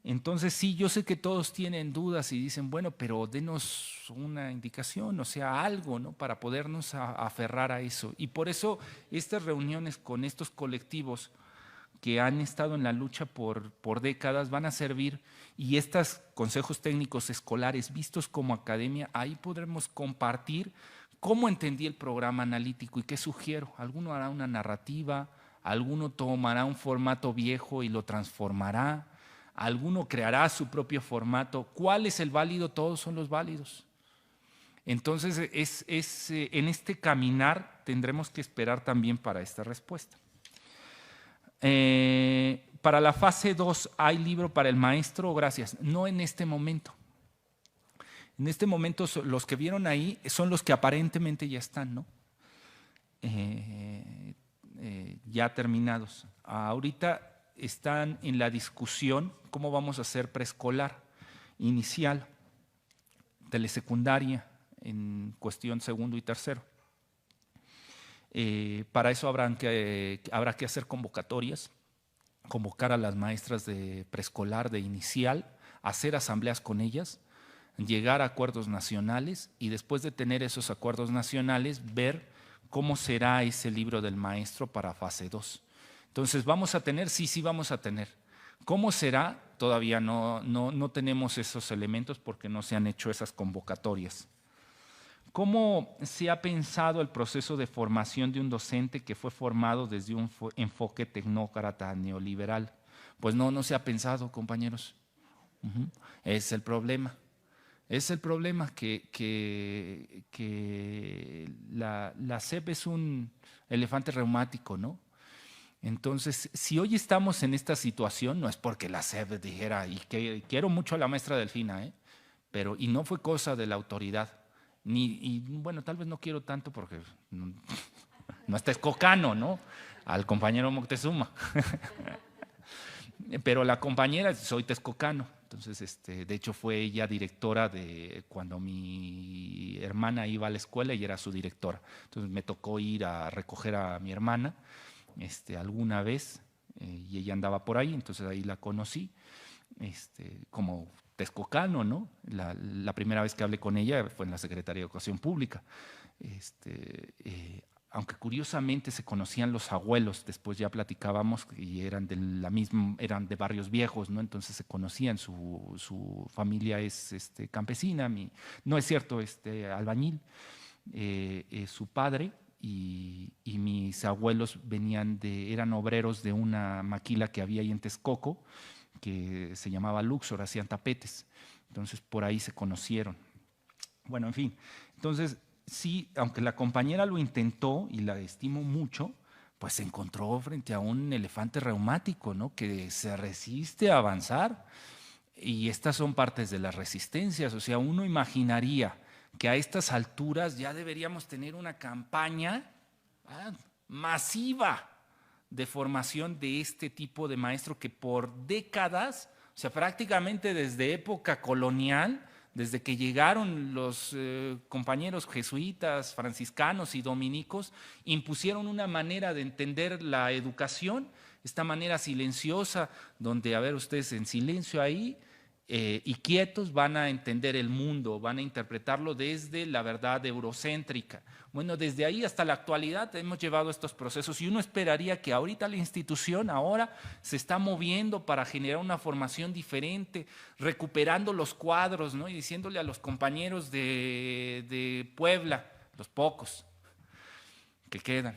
Entonces, sí, yo sé que todos tienen dudas y dicen, bueno, pero denos una indicación, o sea, algo, ¿no? Para podernos aferrar a eso. Y por eso estas reuniones con estos colectivos que han estado en la lucha por décadas van a servir, y estos consejos técnicos escolares vistos como academia, ahí podremos compartir cómo entendí el programa analítico y qué sugiero. Alguno hará una narrativa, alguno tomará un formato viejo y lo transformará, alguno creará su propio formato. ¿Cuál es el válido? Todos son los válidos. Entonces, en este caminar tendremos que esperar también para esta respuesta. Para la fase 2, ¿hay libro para el maestro? Gracias. No en este momento. En este momento los que vieron ahí son los que aparentemente ya están, ¿no? Ya terminados. Ahorita están en la discusión cómo vamos a hacer preescolar, inicial, telesecundaria, en cuestión segundo y tercero. Para eso habrá que hacer convocatorias, convocar a las maestras de preescolar, de inicial, hacer asambleas con ellas, llegar a acuerdos nacionales y después de tener esos acuerdos nacionales, ver cómo será ese libro del maestro para fase 2. Entonces, ¿vamos a tener? Sí, vamos a tener. ¿Cómo será? Todavía no tenemos esos elementos porque no se han hecho esas convocatorias. ¿Cómo se ha pensado el proceso de formación de un docente que fue formado desde un enfoque tecnócrata neoliberal? Pues no se ha pensado, compañeros. Es el problema. Es el problema que la SEP es un elefante reumático, ¿no? Entonces, si hoy estamos en esta situación, no es porque la SEP dijera, y que quiero mucho a la maestra Delfina, pero no fue cosa de la autoridad. Bueno, tal vez no quiero tanto porque no está escocano, ¿no? Al compañero Moctezuma. Pero la compañera, soy texcocano. Entonces, de hecho, fue ella directora de cuando mi hermana iba a la escuela, ella era su directora. Entonces, me tocó ir a recoger a mi hermana alguna vez y ella andaba por ahí, entonces ahí la conocí como texcocano, ¿no? La primera vez que hablé con ella fue en la Secretaría de Educación Pública. Aunque curiosamente se conocían los abuelos, después ya platicábamos y eran eran de barrios viejos, ¿no? Entonces se conocían, su familia es campesina, no es cierto, albañil, su padre y mis abuelos eran obreros de una maquila que había ahí en Texcoco, que se llamaba Luxor, hacían tapetes. Entonces por ahí se conocieron. Bueno, en fin, entonces sí, aunque la compañera lo intentó y la estimo mucho, pues se encontró frente a un elefante reumático, ¿no? Que se resiste a avanzar. Y estas son partes de las resistencias. O sea, uno imaginaría que a estas alturas ya deberíamos tener una campaña masiva de formación de este tipo de maestro que por décadas, o sea, prácticamente desde época colonial, desde que llegaron los compañeros jesuitas, franciscanos y dominicos, impusieron una manera de entender la educación, esta manera silenciosa, donde, a ver ustedes, en silencio ahí, y quietos van a entender el mundo, van a interpretarlo desde la verdad eurocéntrica. Bueno, desde ahí hasta la actualidad hemos llevado estos procesos y uno esperaría que ahorita la institución ahora se está moviendo para generar una formación diferente, recuperando los cuadros, ¿no? Y diciéndole a los compañeros de Puebla, los pocos que quedan,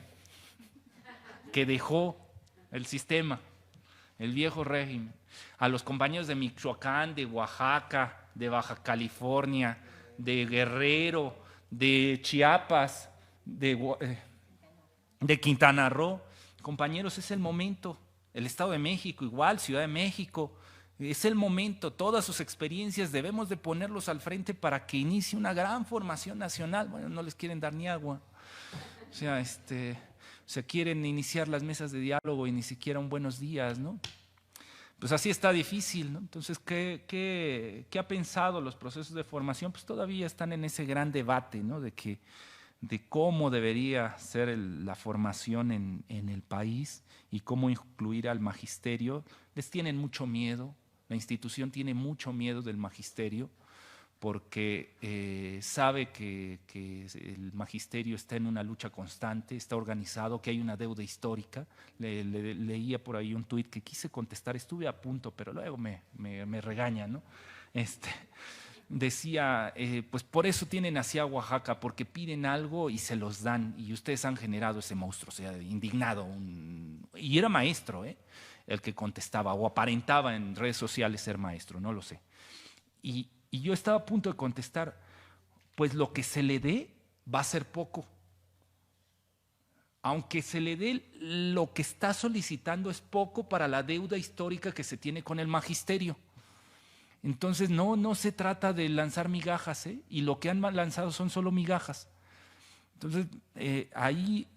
que dejó el sistema, el viejo régimen, a los compañeros de Michoacán, de Oaxaca, de Baja California, de Guerrero, de Chiapas, de Quintana Roo. Compañeros, es el momento. El Estado de México igual, Ciudad de México, es el momento. Todas sus experiencias debemos de ponerlos al frente para que inicie una gran formación nacional. Bueno, no les quieren dar ni agua. O sea, quieren iniciar las mesas de diálogo y ni siquiera un buenos días, ¿no? Pues así está difícil, ¿no? Entonces, ¿qué ha pensado los procesos de formación? Pues todavía están en ese gran debate, ¿no? De cómo debería ser la formación en el país y cómo incluir al magisterio. Les tienen mucho miedo, la institución tiene mucho miedo del magisterio, porque sabe que el magisterio está en una lucha constante, está organizado, que hay una deuda histórica. Leía por ahí un tuit que quise contestar, estuve a punto, pero luego me regañan, ¿no? Decía, pues por eso tienen así a Oaxaca, porque piden algo y se los dan, y ustedes han generado ese monstruo, o sea, indignado. Y era maestro, el que contestaba, o aparentaba en redes sociales ser maestro, no lo sé. Y yo estaba a punto de contestar, pues lo que se le dé va a ser poco. Aunque se le dé lo que está solicitando es poco para la deuda histórica que se tiene con el magisterio. Entonces no se trata de lanzar migajas, y lo que han lanzado son solo migajas. Entonces ahí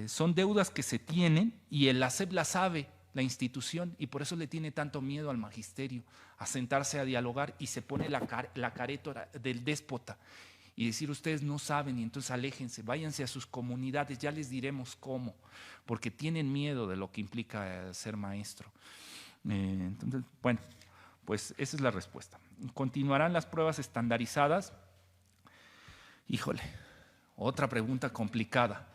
son deudas que se tienen y el ASEP la sabe, la institución, y por eso le tiene tanto miedo al magisterio, a sentarse a dialogar y se pone la careta del déspota y decir ustedes no saben y entonces aléjense, váyanse a sus comunidades, ya les diremos cómo, porque tienen miedo de lo que implica ser maestro. Entonces, bueno, pues esa es la respuesta. ¿Continuarán las pruebas estandarizadas? Híjole, otra pregunta complicada.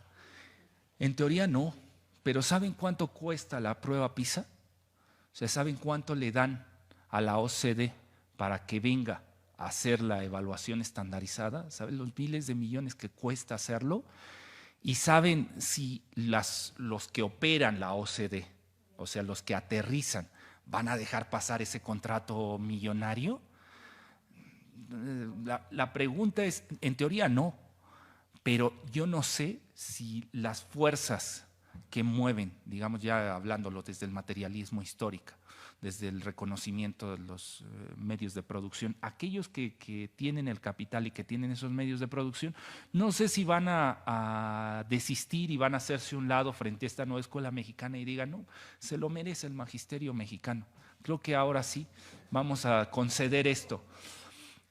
En teoría no. Pero ¿saben cuánto cuesta la prueba PISA? O sea, ¿saben cuánto le dan a la OCDE para que venga a hacer la evaluación estandarizada? ¿Saben los miles de millones que cuesta hacerlo? ¿Y saben si los que operan la OCDE, o sea, los que aterrizan, van a dejar pasar ese contrato millonario? La pregunta es, en teoría no, pero yo no sé si las fuerzas que mueven, digamos ya hablándolo desde el materialismo histórico, desde el reconocimiento de los medios de producción, aquellos que tienen el capital y que tienen esos medios de producción, no sé si van a desistir y van a hacerse un lado frente a esta nueva escuela mexicana y digan, no, se lo merece el magisterio mexicano. Creo que ahora sí vamos a conceder esto.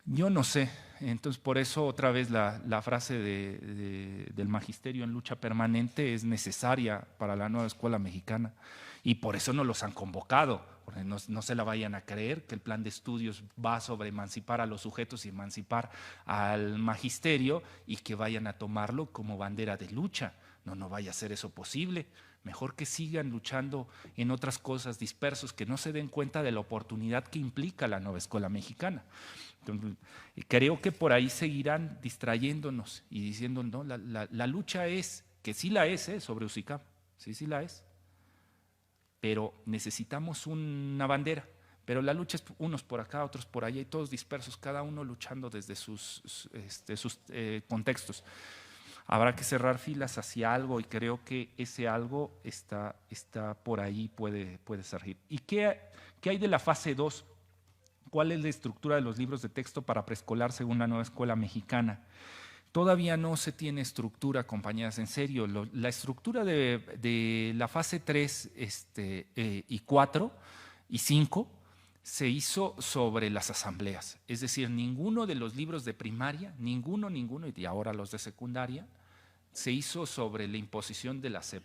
Yo no sé. Entonces, por eso otra vez la frase del magisterio en lucha permanente es necesaria para la nueva escuela mexicana. Y por eso no los han convocado, porque no se la vayan a creer que el plan de estudios va sobre emancipar a los sujetos y emancipar al magisterio y que vayan a tomarlo como bandera de lucha. No vaya a ser eso posible. Mejor que sigan luchando en otras cosas, dispersos, que no se den cuenta de la oportunidad que implica la nueva escuela mexicana. Entonces, creo que por ahí seguirán distrayéndonos y diciendo, no, la lucha es, que sí la es, sobre UCICAM, sí la es, pero necesitamos una bandera. Pero la lucha es unos por acá, otros por allá, y todos dispersos, cada uno luchando desde sus contextos. Habrá que cerrar filas hacia algo y creo que ese algo está por ahí, puede surgir. ¿Y qué hay de la fase 2? ¿Cuál es la estructura de los libros de texto para preescolar según la nueva escuela mexicana? Todavía no se tiene estructura, compañeras, en serio. La estructura de la fase 3 y 4 y 5 se hizo sobre las asambleas. Es decir, ninguno de los libros de primaria, ninguno, y ahora los de secundaria, se hizo sobre la imposición de la SEP.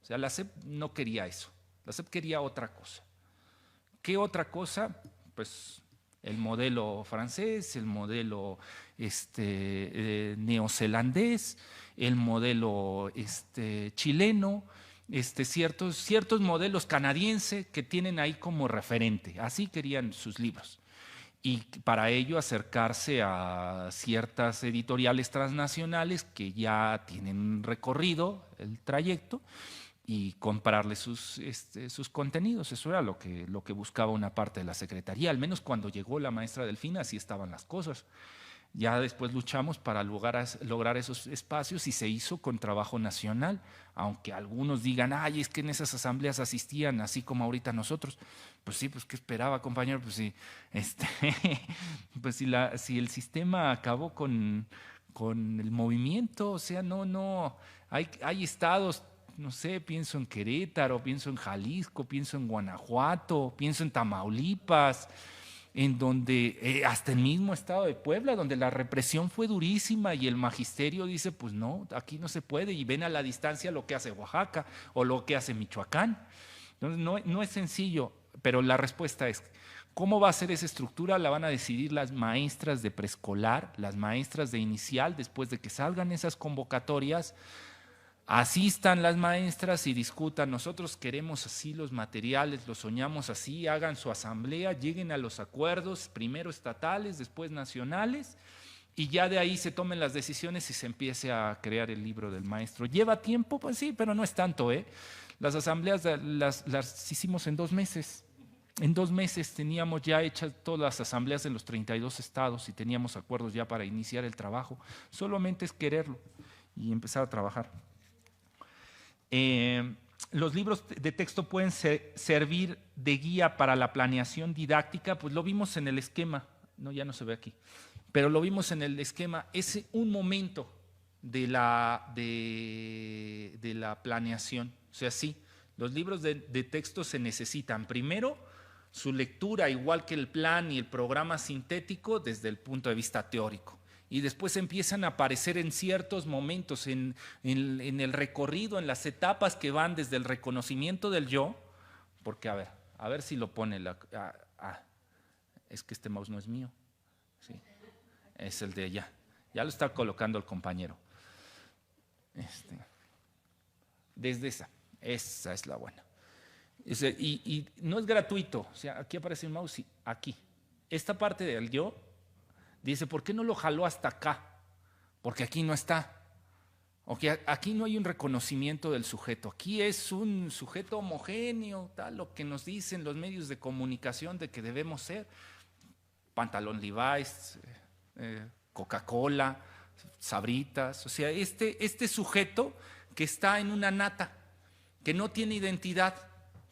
O sea, la SEP no quería eso. La SEP quería otra cosa. ¿Qué otra cosa? Pues el modelo francés, el modelo neozelandés, el modelo chileno, ciertos modelos canadienses que tienen ahí como referente. Así querían sus libros. Y para ello acercarse a ciertas editoriales transnacionales que ya tienen recorrido el trayecto y comprarle sus contenidos. Eso era lo que buscaba una parte de la secretaría. Al menos cuando llegó la maestra Delfina, así estaban las cosas. Ya después luchamos para lograr esos espacios y se hizo con trabajo nacional, aunque algunos digan, ay, es que en esas asambleas asistían así como ahorita nosotros. Pues sí, pues ¿qué esperaba, compañero? Pues sí, pues si el sistema acabó con el movimiento, o sea, no, hay estados, no sé, pienso en Querétaro, pienso en Jalisco, pienso en Guanajuato, pienso en Tamaulipas, en donde, hasta el mismo estado de Puebla, donde la represión fue durísima y el magisterio dice, pues no, aquí no se puede, y ven a la distancia lo que hace Oaxaca o lo que hace Michoacán. Entonces, no es sencillo, pero la respuesta es, ¿cómo va a ser esa estructura? La van a decidir las maestras de preescolar, las maestras de inicial, después de que salgan esas convocatorias. Asistan las maestras y discutan, nosotros queremos así los materiales, los soñamos así, hagan su asamblea, lleguen a los acuerdos, primero estatales, después nacionales, y ya de ahí se tomen las decisiones y se empiece a crear el libro del maestro. ¿Lleva tiempo? Pues sí, pero no es tanto, ¿eh? Las asambleas las hicimos en 2 meses. En 2 meses teníamos ya hechas todas las asambleas en los 32 estados y teníamos acuerdos ya para iniciar el trabajo. Solamente es quererlo y empezar a trabajar. Los libros de texto pueden servir de guía para la planeación didáctica, pues lo vimos en el esquema, no, ya no se ve aquí, pero lo vimos en el esquema, es un momento de la planeación. O sea, sí, los libros de texto se necesitan. Primero, su lectura, igual que el plan y el programa sintético, desde el punto de vista teórico. Y después empiezan a aparecer en ciertos momentos, en el recorrido, en las etapas que van desde el reconocimiento del yo, porque a ver si lo pone, es que este mouse no es mío, sí, es el de allá, ya lo está colocando el compañero. Desde esa es la buena. Y no es gratuito, o sea, aquí aparece el mouse y aquí. Esta parte del yo, dice, ¿por qué no lo jaló hasta acá? Porque aquí no está. Aquí no hay un reconocimiento del sujeto. Aquí es un sujeto homogéneo, tal, lo que nos dicen los medios de comunicación de que debemos ser. Pantalón Levi's, Coca-Cola, Sabritas. O sea, este sujeto que está en una nata, que no tiene identidad,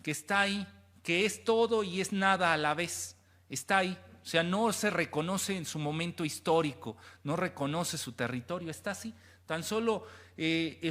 que está ahí, que es todo y es nada a la vez. Está ahí. O sea, no se reconoce en su momento histórico, no reconoce su territorio, está así, tan solo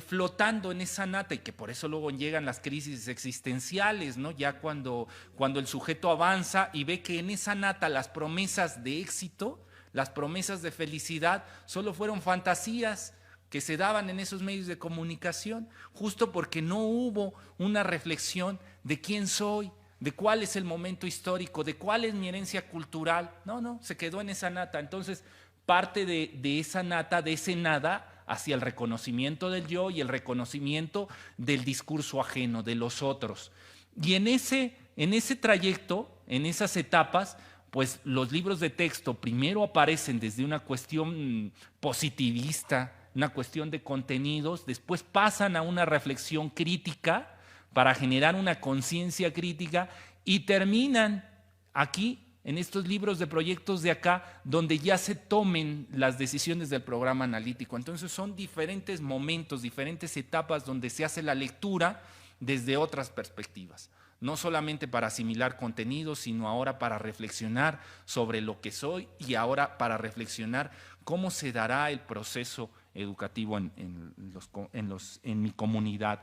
flotando en esa nata, y que por eso luego llegan las crisis existenciales, ¿no? Ya cuando el sujeto avanza y ve que en esa nata las promesas de éxito, las promesas de felicidad, solo fueron fantasías que se daban en esos medios de comunicación, justo porque no hubo una reflexión de quién soy, de cuál es el momento histórico, de cuál es mi herencia cultural. No, se quedó en esa nata. Entonces, parte de esa nata, de ese nada, hacia el reconocimiento del yo y el reconocimiento del discurso ajeno, de los otros. Y en ese trayecto, en esas etapas, pues los libros de texto primero aparecen desde una cuestión positivista, una cuestión de contenidos, después pasan a una reflexión crítica, para generar una conciencia crítica, y terminan aquí, en estos libros de proyectos de acá, donde ya se tomen las decisiones del programa analítico. Entonces son diferentes momentos, diferentes etapas donde se hace la lectura desde otras perspectivas. No solamente para asimilar contenidos, sino ahora para reflexionar sobre lo que soy y ahora para reflexionar cómo se dará el proceso educativo en mi comunidad,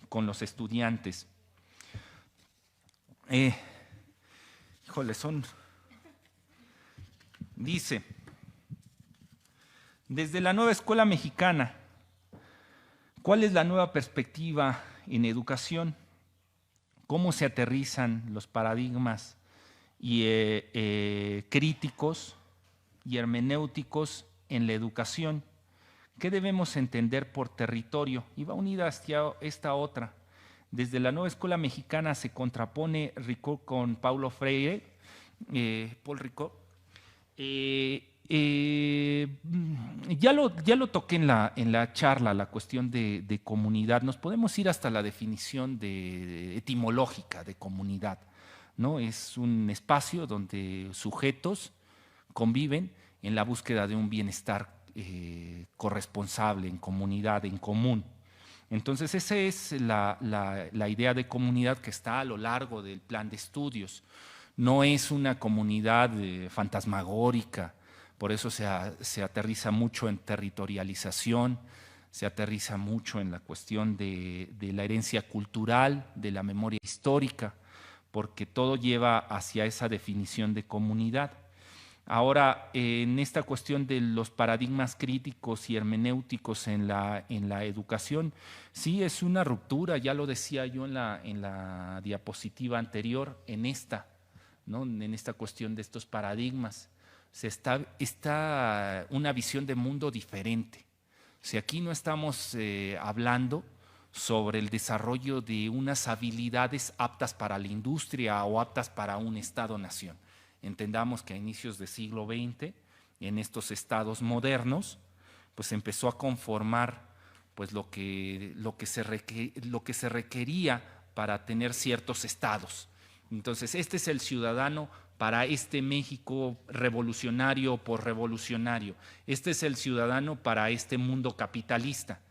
con los estudiantes. Dice, desde la nueva escuela mexicana, ¿cuál es la nueva perspectiva en educación? ¿Cómo se aterrizan los paradigmas y críticos y hermenéuticos en la educación. ¿Qué debemos entender por territorio? Y va unida hacia esta otra. Desde la nueva escuela mexicana se contrapone Ricoeur con Paulo Freire, Paul Ricoeur. Ya lo toqué en la charla, la cuestión de comunidad. Nos podemos ir hasta la definición etimológica de comunidad, ¿no? Es un espacio donde sujetos conviven en la búsqueda de un bienestar corresponsable, en comunidad, en común. Entonces esa es la idea de comunidad que está a lo largo del plan de estudios. No es una comunidad fantasmagórica, por eso se aterriza mucho en territorialización, se aterriza mucho en la cuestión de la herencia cultural, de la memoria histórica, porque todo lleva hacia esa definición de comunidad. Ahora, en esta cuestión de los paradigmas críticos y hermenéuticos en la educación, sí es una ruptura, ya lo decía yo en la diapositiva anterior, ¿no? En esta cuestión de estos paradigmas. Está una visión de mundo diferente. Si aquí no estamos hablando sobre el desarrollo de unas habilidades aptas para la industria o aptas para un Estado-nación. Entendamos que a inicios del siglo XX, en estos estados modernos, pues empezó a conformar pues, lo que se requería para tener ciertos estados. Entonces, este es el ciudadano para este México revolucionario o posrevolucionario. Este es el ciudadano para este mundo capitalista.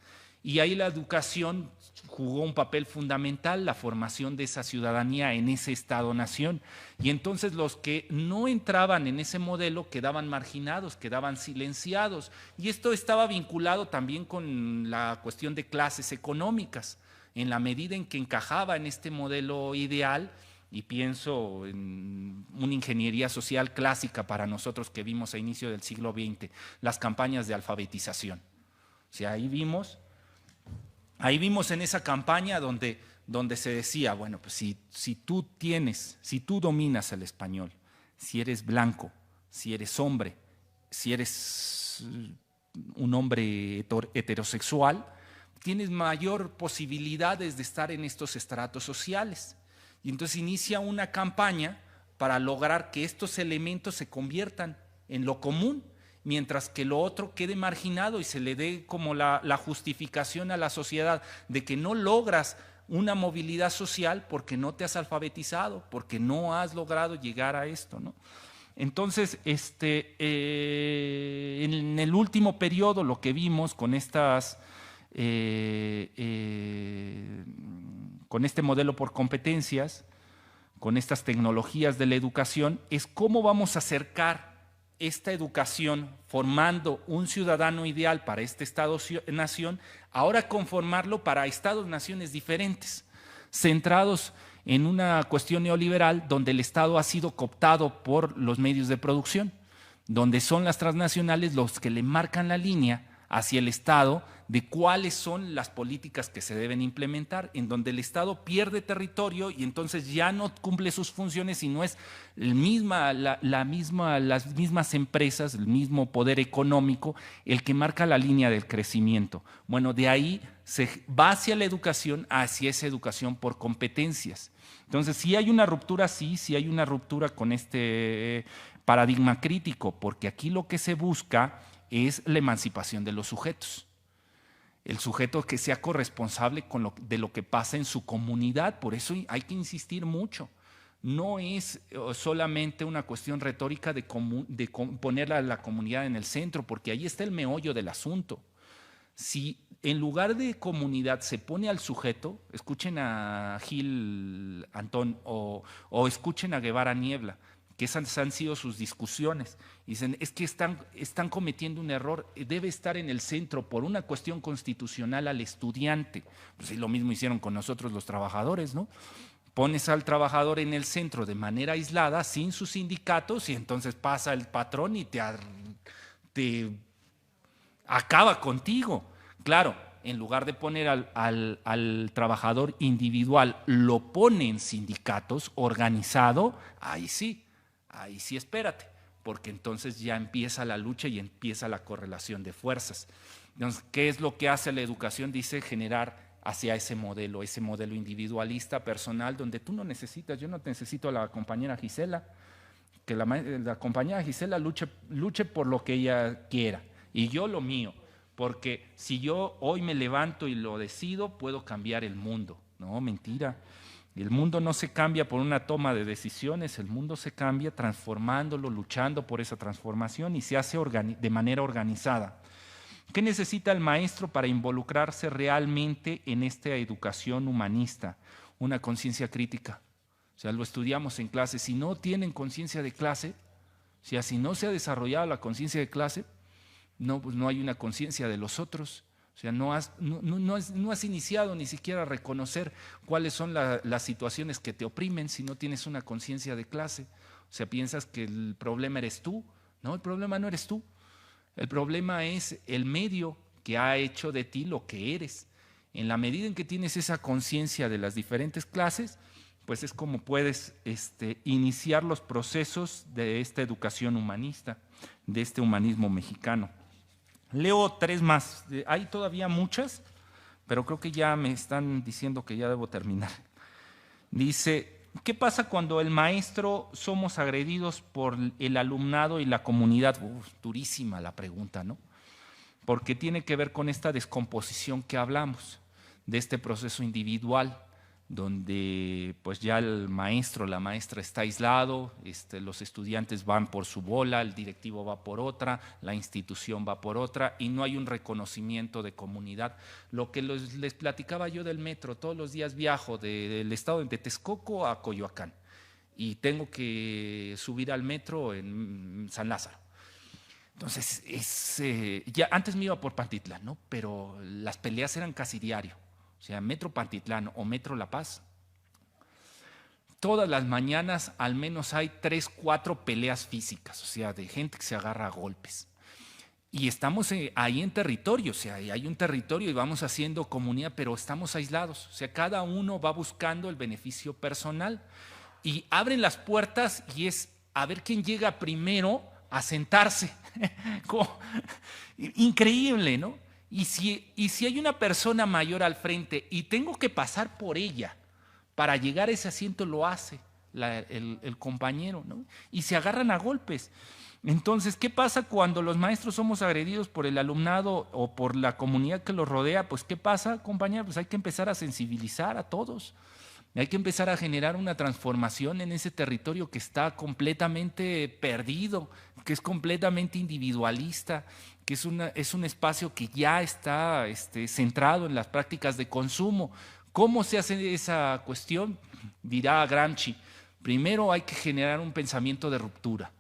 Y ahí la educación jugó un papel fundamental, la formación de esa ciudadanía en ese Estado-nación. Y entonces los que no entraban en ese modelo quedaban marginados, quedaban silenciados. Y esto estaba vinculado también con la cuestión de clases económicas, en la medida en que encajaba en este modelo ideal. Y pienso en una ingeniería social clásica para nosotros que vimos a inicio del siglo XX, las campañas de alfabetización. O sea, ahí vimos en esa campaña donde se decía, bueno, pues si tú dominas el español, si eres blanco, si eres hombre, si eres un hombre heterosexual, tienes mayor posibilidades de estar en estos estratos sociales. Y entonces inicia una campaña para lograr que estos elementos se conviertan en lo común, mientras que lo otro quede marginado y se le dé como la justificación a la sociedad de que no logras una movilidad social porque no te has alfabetizado, porque no has logrado llegar a esto, ¿no? Entonces, en el último periodo lo que vimos con con este modelo por competencias, con estas tecnologías de la educación, es cómo vamos a acercar esta educación formando un ciudadano ideal para este Estado-nación, ahora conformarlo para Estados-naciones diferentes, centrados en una cuestión neoliberal donde el Estado ha sido cooptado por los medios de producción, donde son las transnacionales los que le marcan la línea hacia el Estado de cuáles son las políticas que se deben implementar, en donde el Estado pierde territorio y entonces ya no cumple sus funciones y no es las mismas empresas, el mismo poder económico, el que marca la línea del crecimiento. Bueno, de ahí se va hacia la educación, hacia esa educación por competencias. Entonces, sí hay una ruptura, sí hay una ruptura con este paradigma crítico, porque aquí lo que se busca es la emancipación de los sujetos. El sujeto que sea corresponsable de lo que pasa en su comunidad, por eso hay que insistir mucho. No es solamente una cuestión retórica de poner a la comunidad en el centro, porque ahí está el meollo del asunto. Si en lugar de comunidad se pone al sujeto, escuchen a Gil Antón o escuchen a Guevara Niebla, que esas han sido sus discusiones. Dicen, es que están cometiendo un error, debe estar en el centro por una cuestión constitucional al estudiante. Pues sí, lo mismo hicieron con nosotros los trabajadores, ¿no? Pones al trabajador en el centro de manera aislada, sin sus sindicatos, y entonces pasa el patrón y te acaba contigo. Claro, en lugar de poner al trabajador individual, lo pone en sindicatos, organizado, ahí sí, ahí sí espérate, porque entonces ya empieza la lucha y empieza la correlación de fuerzas. Entonces, ¿qué es lo que hace la educación? Dice generar hacia ese modelo individualista, personal, donde tú no necesitas, yo no necesito a la compañera Gisela, que la compañera Gisela luche por lo que ella quiera, y yo lo mío, porque si yo hoy me levanto y lo decido, puedo cambiar el mundo. No, mentira. El mundo no se cambia por una toma de decisiones, el mundo se cambia transformándolo, luchando por esa transformación, y se hace de manera organizada. ¿Qué necesita el maestro para involucrarse realmente en esta educación humanista? Una conciencia crítica. O sea, lo estudiamos en clase. Si no tienen conciencia de clase, o sea, si no se ha desarrollado la conciencia de clase, pues no hay una conciencia de los otros. O sea, no has iniciado ni siquiera a reconocer cuáles son las situaciones que te oprimen si no tienes una conciencia de clase. O sea, piensas que el problema eres tú. No, el problema no eres tú. El problema es el medio que ha hecho de ti lo que eres. En la medida en que tienes esa conciencia de las diferentes clases, pues es como puedes iniciar los procesos de esta educación humanista, de este humanismo mexicano. Leo 3 más. Hay todavía muchas, pero creo que ya me están diciendo que ya debo terminar. Dice, ¿qué pasa cuando el maestro somos agredidos por el alumnado y la comunidad? Durísima la pregunta, ¿no? Porque tiene que ver con esta descomposición que hablamos, de este proceso individual, donde pues ya el maestro, la maestra está aislado, los estudiantes van por su bola, el directivo va por otra, la institución va por otra, y no hay un reconocimiento de comunidad. Lo que les platicaba yo del metro, todos los días viajo del estado de Texcoco a Coyoacán, y tengo que subir al metro en San Lázaro. Entonces, ya antes me iba por Pantitlán, ¿no? Pero las peleas eran casi diario. O sea, Metro Pantitlán o Metro La Paz, todas las mañanas al menos hay 3, 4 peleas físicas, o sea, de gente que se agarra a golpes. Y estamos ahí en territorio, o sea, hay un territorio y vamos haciendo comunidad, pero estamos aislados. O sea, cada uno va buscando el beneficio personal y abren las puertas y es a ver quién llega primero a sentarse. Increíble, ¿no? Y si hay una persona mayor al frente y tengo que pasar por ella para llegar a ese asiento, lo hace el compañero, ¿no? Y se agarran a golpes. Entonces, ¿qué pasa cuando los maestros somos agredidos por el alumnado o por la comunidad que los rodea? Pues, ¿qué pasa, compañero? Pues hay que empezar a sensibilizar a todos. Hay que empezar a generar una transformación en ese territorio que está completamente perdido, que es completamente individualista, que es un espacio que ya está centrado en las prácticas de consumo. ¿Cómo se hace esa cuestión? Dirá Gramsci, primero hay que generar un pensamiento de ruptura,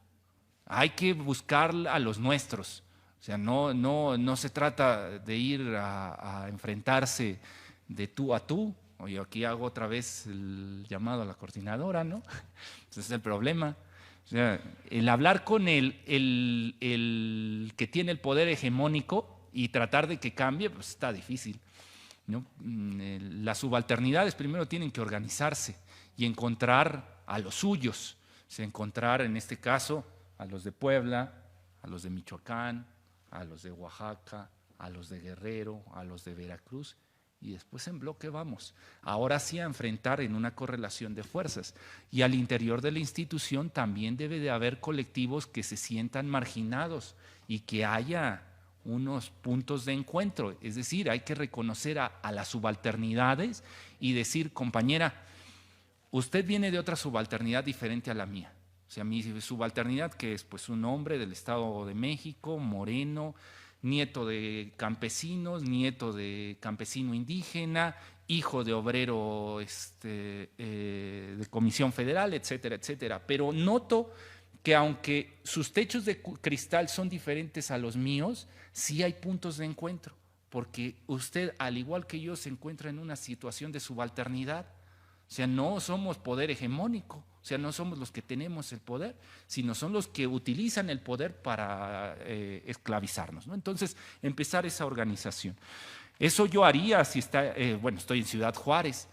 hay que buscar a los nuestros. O sea, no se trata de ir a enfrentarse de tú a tú. Oye, aquí hago otra vez el llamado a la coordinadora, ¿no? Ese es el problema. O sea, el hablar con el que tiene el poder hegemónico y tratar de que cambie, pues está difícil, ¿no? Las subalternidades primero tienen que organizarse y encontrar a los suyos. O sea, encontrar en este caso a los de Puebla, a los de Michoacán, a los de Oaxaca, a los de Guerrero, a los de Veracruz, y después en bloque vamos. Ahora sí a enfrentar en una correlación de fuerzas. Y al interior de la institución también debe de haber colectivos que se sientan marginados y que haya unos puntos de encuentro. Es decir, hay que reconocer a las subalternidades y decir, compañera, usted viene de otra subalternidad diferente a la mía. O sea, mi subalternidad, que es pues un hombre del Estado de México, moreno, nieto de campesinos, nieto de campesino indígena, hijo de obrero de Comisión Federal, etcétera, etcétera. Pero noto que aunque sus techos de cristal son diferentes a los míos, sí hay puntos de encuentro, porque usted, al igual que yo, se encuentra en una situación de subalternidad. O sea, no somos poder hegemónico, o sea, no somos los que tenemos el poder, sino son los que utilizan el poder para esclavizarnos, ¿no? Entonces, empezar esa organización. Eso yo haría si estoy en Ciudad Juárez.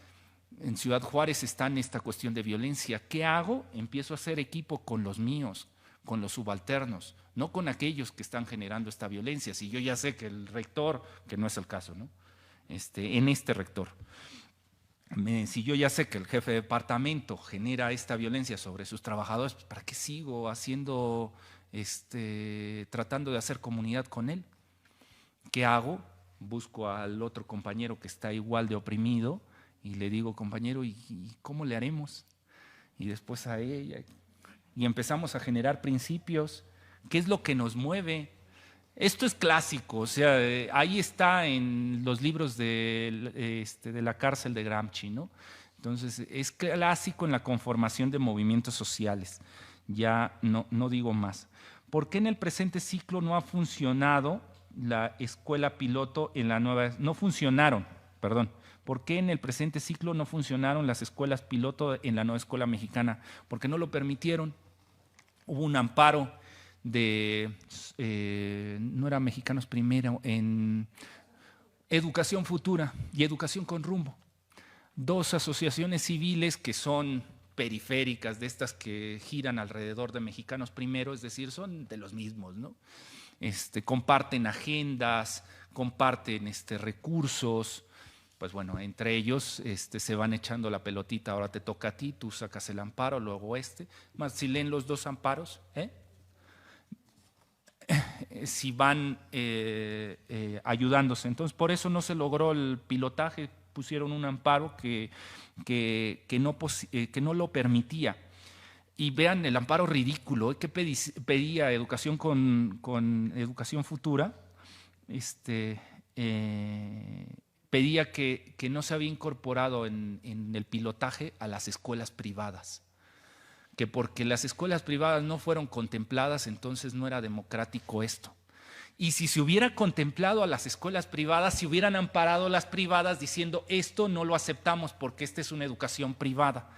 en Ciudad Juárez está en esta cuestión de violencia. ¿Qué hago? Empiezo a hacer equipo con los míos, con los subalternos, no con aquellos que están generando esta violencia. Si yo ya sé que el rector, que no es el caso, ¿no? En este rector, si yo ya sé que el jefe de departamento genera esta violencia sobre sus trabajadores, ¿para qué sigo haciendo, tratando de hacer comunidad con él? ¿Qué hago? Busco al otro compañero que está igual de oprimido y le digo, compañero, ¿y cómo le haremos? Y después a ella. Y empezamos a generar principios. ¿Qué es lo que nos mueve? Esto es clásico, o sea, ahí está en los libros de la cárcel de Gramsci, ¿no? Entonces, es clásico en la conformación de movimientos sociales. Ya no digo más. ¿Por qué en el presente ciclo no ha funcionado la escuela piloto en la nueva? No funcionaron, perdón. ¿Por qué en el presente ciclo no funcionaron las escuelas piloto en la nueva escuela mexicana? Porque no lo permitieron. Hubo un amparo de, no era Mexicanos Primero, en Educación Futura y Educación con Rumbo. Dos asociaciones civiles que son periféricas, de estas que giran alrededor de Mexicanos Primero, es decir, son de los mismos, ¿no? Comparten agendas, comparten recursos. Pues bueno, entre ellos se van echando la pelotita, ahora te toca a ti, tú sacas el amparo, luego más si leen los dos amparos, si van ayudándose. Entonces, por eso no se logró el pilotaje, pusieron un amparo que no lo permitía. Y vean el amparo ridículo, que pedía Educación con Educación Futura, pedía que no se había incorporado en el pilotaje a las escuelas privadas, que porque las escuelas privadas no fueron contempladas, entonces no era democrático esto. Y si se hubiera contemplado a las escuelas privadas, se hubieran amparado las privadas diciendo esto no lo aceptamos porque esta es una educación privada.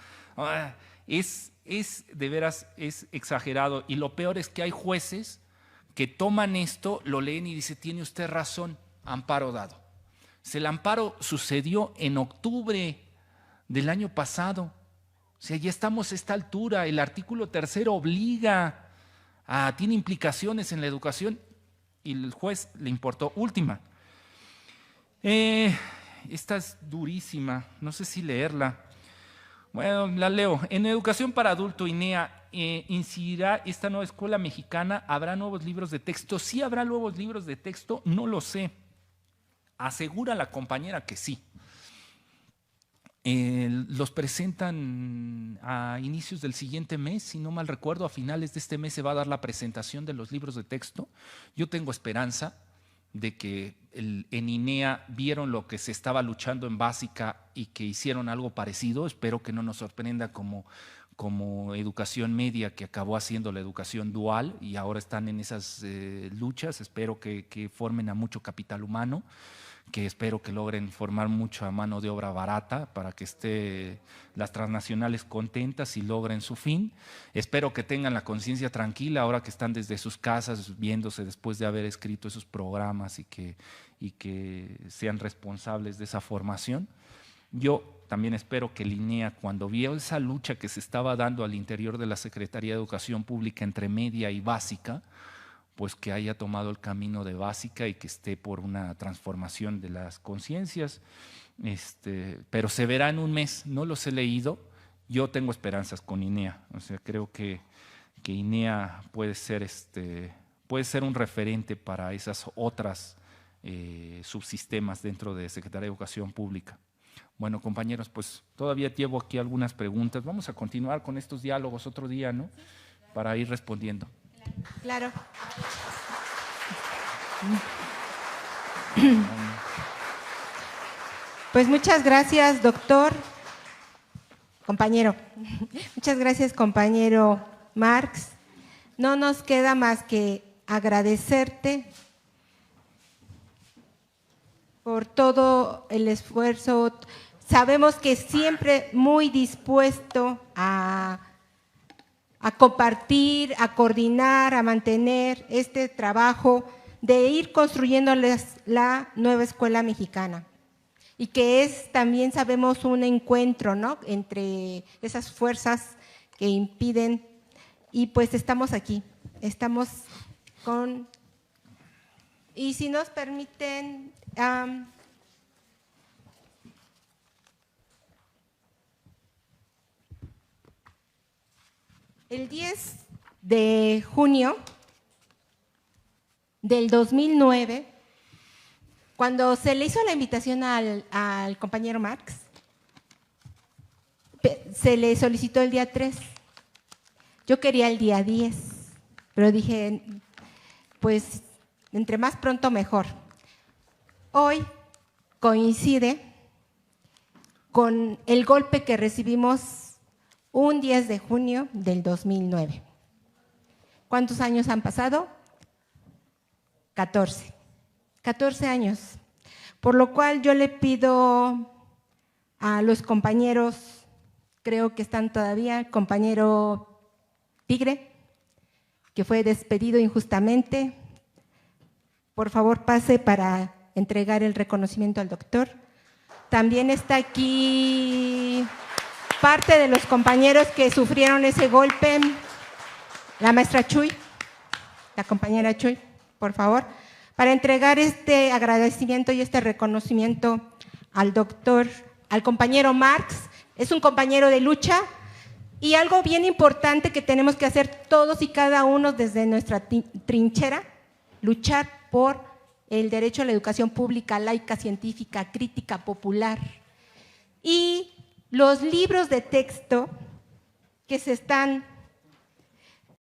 De veras, es exagerado. Y lo peor es que hay jueces que toman esto, lo leen y dicen, tiene usted razón, amparo dado. El amparo sucedió en octubre del año pasado. O sea, ya estamos a esta altura. El artículo 3 obliga, tiene implicaciones en la educación y el juez le importó. Última. Esta es durísima, no sé si leerla. Bueno, la leo. En Educación para Adulto, INEA, ¿incidirá esta nueva escuela mexicana? ¿Habrá nuevos libros de texto? ¿Sí habrá nuevos libros de texto? No lo sé. Asegura la compañera que sí. Los presentan a inicios del siguiente mes, si no mal recuerdo, a finales de este mes se va a dar la presentación de los libros de texto. Yo tengo esperanza de que en INEA vieron lo que se estaba luchando en básica y que hicieron algo parecido. Espero que no nos sorprenda como educación media, que acabó haciendo la educación dual y ahora están en esas luchas. Espero que formen a mucho capital humano, que espero que logren formar mucha mano de obra barata para que estén las transnacionales contentas y logren su fin. Espero que tengan la conciencia tranquila ahora que están desde sus casas viéndose después de haber escrito esos programas y que sean responsables de esa formación. Yo también espero que el INEA, cuando vio esa lucha que se estaba dando al interior de la Secretaría de Educación Pública entre media y básica, pues que haya tomado el camino de básica y que esté por una transformación de las conciencias. Pero se verá en un mes, no los he leído. Yo tengo esperanzas con INEA, o sea, creo que INEA puede ser un referente para esas otras subsistemas dentro de Secretaría de Educación Pública. Bueno, compañeros, pues todavía llevo aquí algunas preguntas. Vamos a continuar con estos diálogos otro día, ¿no? Para ir respondiendo. Claro. Pues muchas gracias, doctor, compañero. Muchas gracias, compañero Marx. No nos queda más que agradecerte por todo el esfuerzo. Sabemos que siempre muy dispuesto a compartir, a coordinar, a mantener este trabajo de ir construyendo la nueva escuela mexicana. y que es también, sabemos, un encuentro, ¿no?, entre esas fuerzas que impiden, y pues estamos aquí, estamos con… Y si nos permiten… el 10 de junio del 2009, cuando se le hizo la invitación al compañero Marx, se le solicitó el día 3. Yo quería el día 10, pero dije, pues, entre más pronto mejor. Hoy coincide con el golpe que recibimos un 10 de junio del 2009. ¿Cuántos años han pasado? 14. 14 años. Por lo cual yo le pido a los compañeros, creo que están todavía, el compañero Tigre, que fue despedido injustamente, por favor pase para entregar el reconocimiento al doctor. También está aquí parte de los compañeros que sufrieron ese golpe, la maestra Chuy, la compañera Chuy, por favor, para entregar este agradecimiento y este reconocimiento al doctor, al compañero Marx. Es un compañero de lucha y algo bien importante que tenemos que hacer todos y cada uno desde nuestra trinchera, luchar por el derecho a la educación pública, laica, científica, crítica, popular. Y los libros de texto que se están